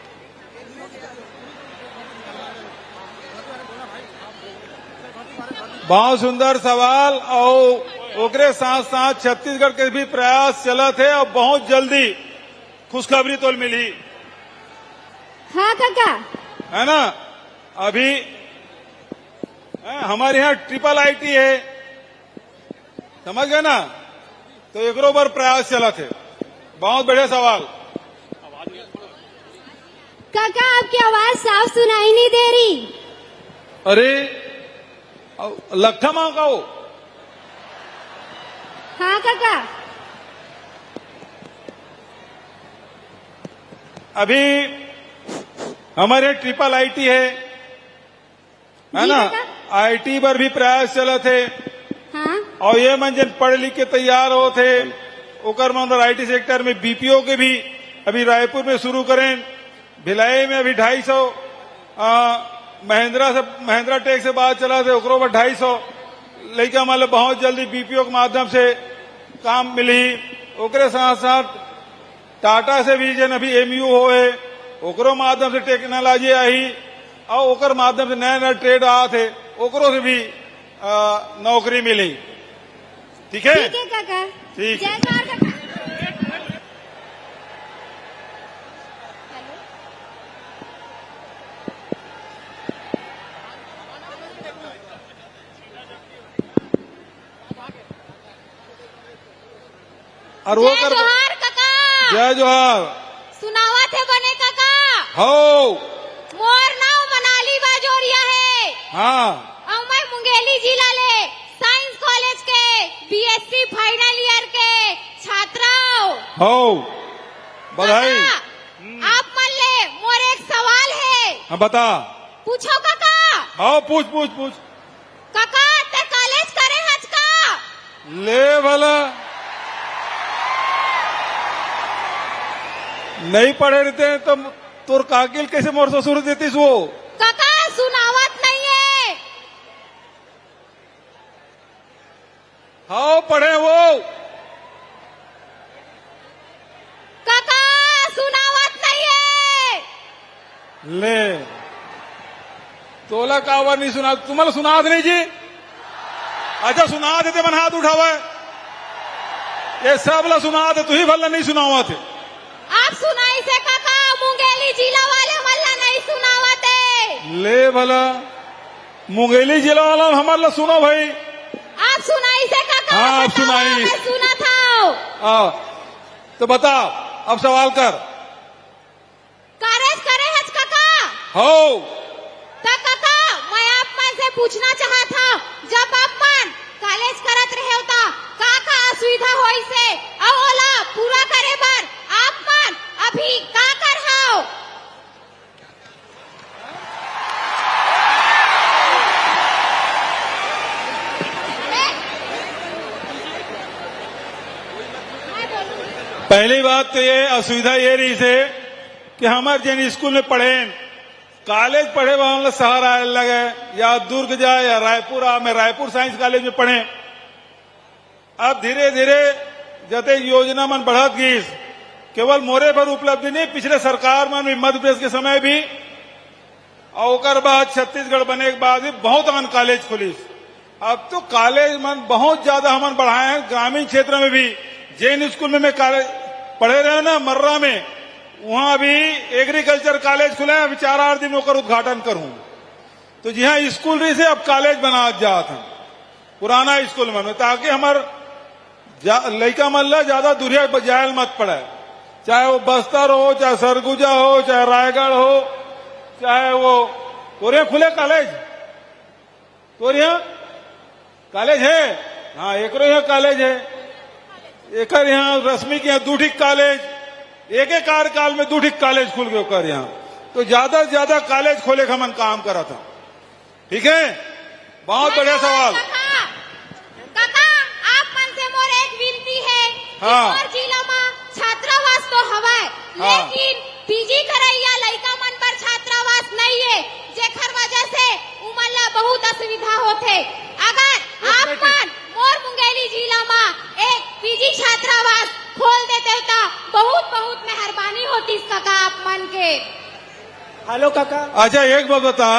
बहुत सुंदर सवाल। और ओकरे साथ साथ छत्तीसगढ़ के भी प्रयास चलत है और बहुत जल्दी खुशखबरी तो मिली, हाँ काका। है ना? अभी हमारे यहाँ IIIT है, समझ गए ना? तो एकरो पर प्रयास चलत है। बहुत बढ़िया सवाल। काका, आपकी आवाज साफ सुनाई नहीं दे रही। अरे लखा माँ का हो? हाँ काका। अभी हमारे IIIT है जी ना? काका। IT पर भी प्रयास चलत है। हाँ और ये मंजन पढ़ लिख के तैयार हो थे, ओकर में अंदर IT सेक्टर में BPO के भी अभी रायपुर में शुरू करें, भिलाई में अभी 250, महिंद्रा टेक से बात चला थे, ओकरो पर 250 लड़का मतलब बहुत जल्दी BPO के माध्यम से काम मिली। ओकरे साथ साथ टाटा से भी जन अभी MU होए, ओकरो माध्यम से टेक्नोलॉजी आई और ओकर माध्यम से नया नया ट्रेड आ थे, ओकरो से भी नौकरी मिली। ठीक है? ठीक है काका। ठीक है। जय जोहार काका। और वो जय कर जोहार काका। जय जोहार। सुनावा थे बने काका। हो। मोर नाम मनाली बाजोरिया है। हाँ। और मैं मुंगेली जिला ले साइंस कॉलेज के BSc फाइनल ईयर के छात्रा हूँ। हो। बधाई। काका, आप मन ले मोर एक सवाल हाँ बता। पूछो काका। हाँ पूछ पूछ पूछ। काका ते कॉलेज करे हज का? ले भला नहीं पढ़े रहते तो तोर काकिल कैसे मोर ससुर देतीस वो? काका सुनावत नहीं है। हाँ पढ़े वो। काका सुनावत नहीं है। ले तोला कावर नहीं सुना, तुम्हाला सुना नहीं जी? अच्छा सुना देते मन हाथ उठावा ये सब ला सुना दे, तू ही भला नहीं सुनावा थे। आप सुनाई से काका, मुंगेली जिला वाले मल्ला नहीं सुनावते। ले भला मुंगेली जिला वाला हमारा सुनो भाई। आप सुनाई से काका। हाँ आप सुनाई। मैं सुना था। तो बता अब सवाल कर। कॉलेज करे हज काका? हो तो काका मैं आप मन से पूछना चाहा था, जब आप मन कॉलेज करत रहे होता का का असुविधा होई से और ओला पूरा करे बर आप मन अभी का कर हाओ? पहली बात तो ये असुविधा ये रही से कि हमारे जिन स्कूल में पढ़े कॉलेज पढ़े वहां सहारा लगे या दुर्ग जाए या रायपुर आ, मैं रायपुर साइंस कॉलेज में पढ़े। अब धीरे धीरे जते योजना मन बढ़त गई, केवल मोरे पर उपलब्धि नहीं, पिछले सरकार मन भी मध्य प्रदेश के समय भी और ओकर बाद छत्तीसगढ़ बने के बाद भी बहुत अन कॉलेज खुली। अब तो कॉलेज मन बहुत ज्यादा हमन बढ़ाए हैं। ग्रामीण क्षेत्र में भी जैन स्कूल में मैं कॉलेज पढ़े रहे ना मर्रा में, वहां भी एग्रीकल्चर कॉलेज खुले हैं। अभी 4-8 दिन होकर उद्घाटन करूं तो जी हाँ स्कूल रही से अब कॉलेज बना जाता पुराना स्कूल में, ताकि हमार लड़का मल्ला ज्यादा दूरिया जायल मत पड़े, चाहे वो बस्तर हो, चाहे सरगुजा हो, चाहे रायगढ़ हो, चाहे वो तोरिया खुले कॉलेज। तोरिया कॉलेज है? हाँ एक यहाँ कॉलेज है, एक यहाँ रश्मि के यहाँ दूठिक कॉलेज, एक कार्यकाल में दूठिक कॉलेज खुल गए कर यहाँ। तो ज्यादा से ज्यादा कॉलेज खोले का मन काम करा था। ठीक है, बहुत बढ़िया सवाल। काका आप मन से मोर एक विनती है। हाँ। और जिला में छात्रावास तो हवा है, हाँ। लेकिन पीजी करैया लड़का मन पर छात्रावास नहीं है, जेखर वजह से उमला बहुत असुविधा होते। अगर आप मन मोर मुंगेली जिला में एक पीजी छात्रावास खोल देते तो बहुत बहुत मेहरबानी होती काका आप मन के। हेलो काका। अच्छा एक बात बता,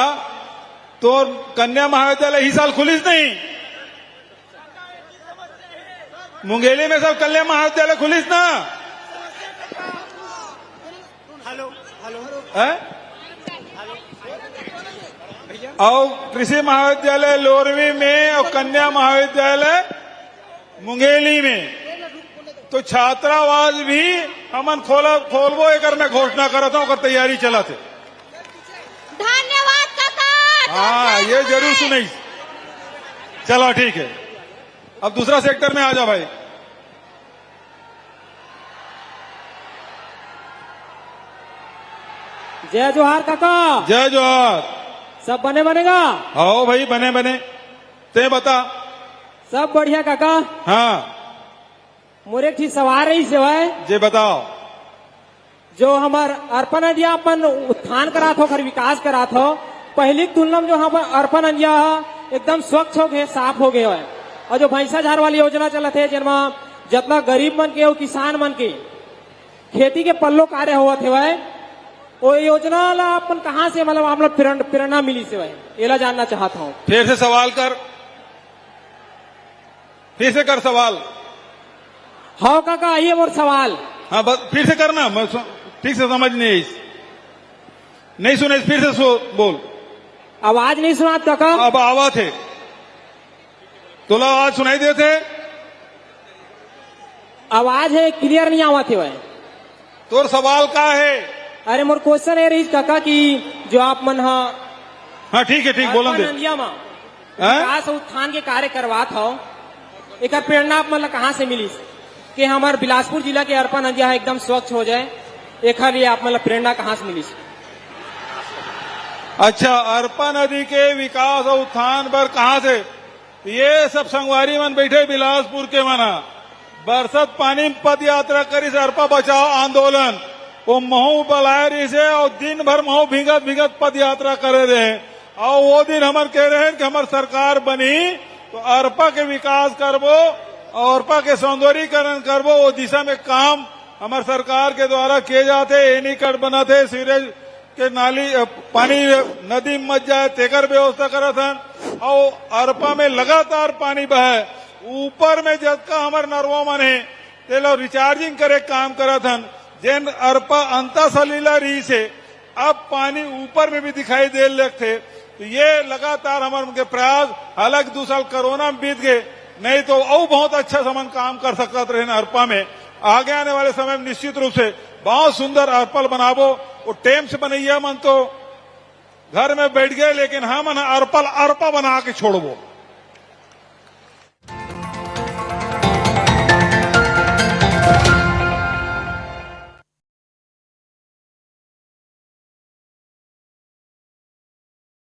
तो कन्या महाविद्यालय ही साल खुलीस नहीं? मुंगेली में सब कन्या महाविद्यालय खुलीस ना? हेलो हेलो और कृषि महाविद्यालय लोरवी में और कन्या महाविद्यालय मुंगेली में। तो छात्रावास भी हमन खोलबो एक में घोषणा करता हूँ, तैयारी चला थे। धन्यवाद काका। हाँ ये जरूर सुनाई। चलो ठीक है, अब दूसरा सेक्टर में आ जा भाई। जय जोहार काका। जय जोहार। सब बने बनेगा? आओ भाई बने बने, ते बता। सब बढ़िया काका। हाँ मोरे एक चीज सवाल रही से है जे बताओ। जो हमार अर्पण अंजिया अपन उत्थान करा थो, खर विकास करा थो, पहली तुलना में जो हम अर्पण अंजिया एकदम स्वच्छ हो गए, साफ हो गए है। और जो भैंसा झार वाली योजना चलत है, जिनमा जितना गरीब मन के और किसान मन के खेती के पल्लो कार्य हुआ थे वह, वो योजना ला अपन कहाँ से मतलब आप लोग प्रेरणा मिली से वह, ये जानना चाहता हूँ। फिर से सवाल कर, फिर से कर सवाल। हाँ काका आइए मोर सवाल। हाँ बस फिर से करना, मैं ठीक से समझ नहीं सुने, फिर से बोल। आवाज नहीं सुना काका? अब आवा थे तोला आवाज सुनाई दे थे? आवाज है क्लियर नहीं आवा थे वह। तोर सवाल का है? अरे मोर क्वेश्चन है रही काका कि जो आप मन हाँ ठीक है, ठीक बोलन दे। विकास उत्थान के कार्य करवात हो, एक प्रेरणा आप मतलब कहाँ से मिली कि हमारे बिलासपुर जिला के अर्पण अंजिया एकदम स्वच्छ हो जाए, एक लिए आप मतलब प्रेरणा कहाँ से मिली? अच्छा, अरपा नदी के विकास और उत्थान पर कहां से? ये सब संगवारी मन बैठे बिलासपुर के मना बरसत पानी पद यात्रा करी से अरपा बचाओ आंदोलन वो महू बलाय रही से और दिन भर महू भीगत भीगत पद यात्रा करे रहे और वो दिन हमर कह रहे हैं कि हमार सरकार बनी तो अरपा के विकास करबो और अरपा के सौंदर्यीकरण करबो। वो दिशा में काम हमार सरकार के द्वारा किए जाते, एनीकट बनाते, सीवरेज के नाली पानी नदी में मच जाए तेकर व्यवस्था करत हन और अरपा में लगातार पानी बहे। ऊपर में जबका हमार नरवा मन है ते लोग रिचार्जिंग करे काम करत हन। जेन अरपा अंता सलीला रही से अब पानी ऊपर में भी दिखाई दे लगते। तो ये लगातार हमारे उनके प्रयास, हालांकि 2 साल कोरोना में बीत गए, नहीं तो और बहुत अच्छा समन काम कर सकता रहे अरपा में। आगे आने वाले समय में निश्चित रूप से बहुत सुंदर अरपल बनाबो। वो टेम से बनैया मन तो घर में बैठ गए, लेकिन हम अरपल अरपा बना के छोड़बो।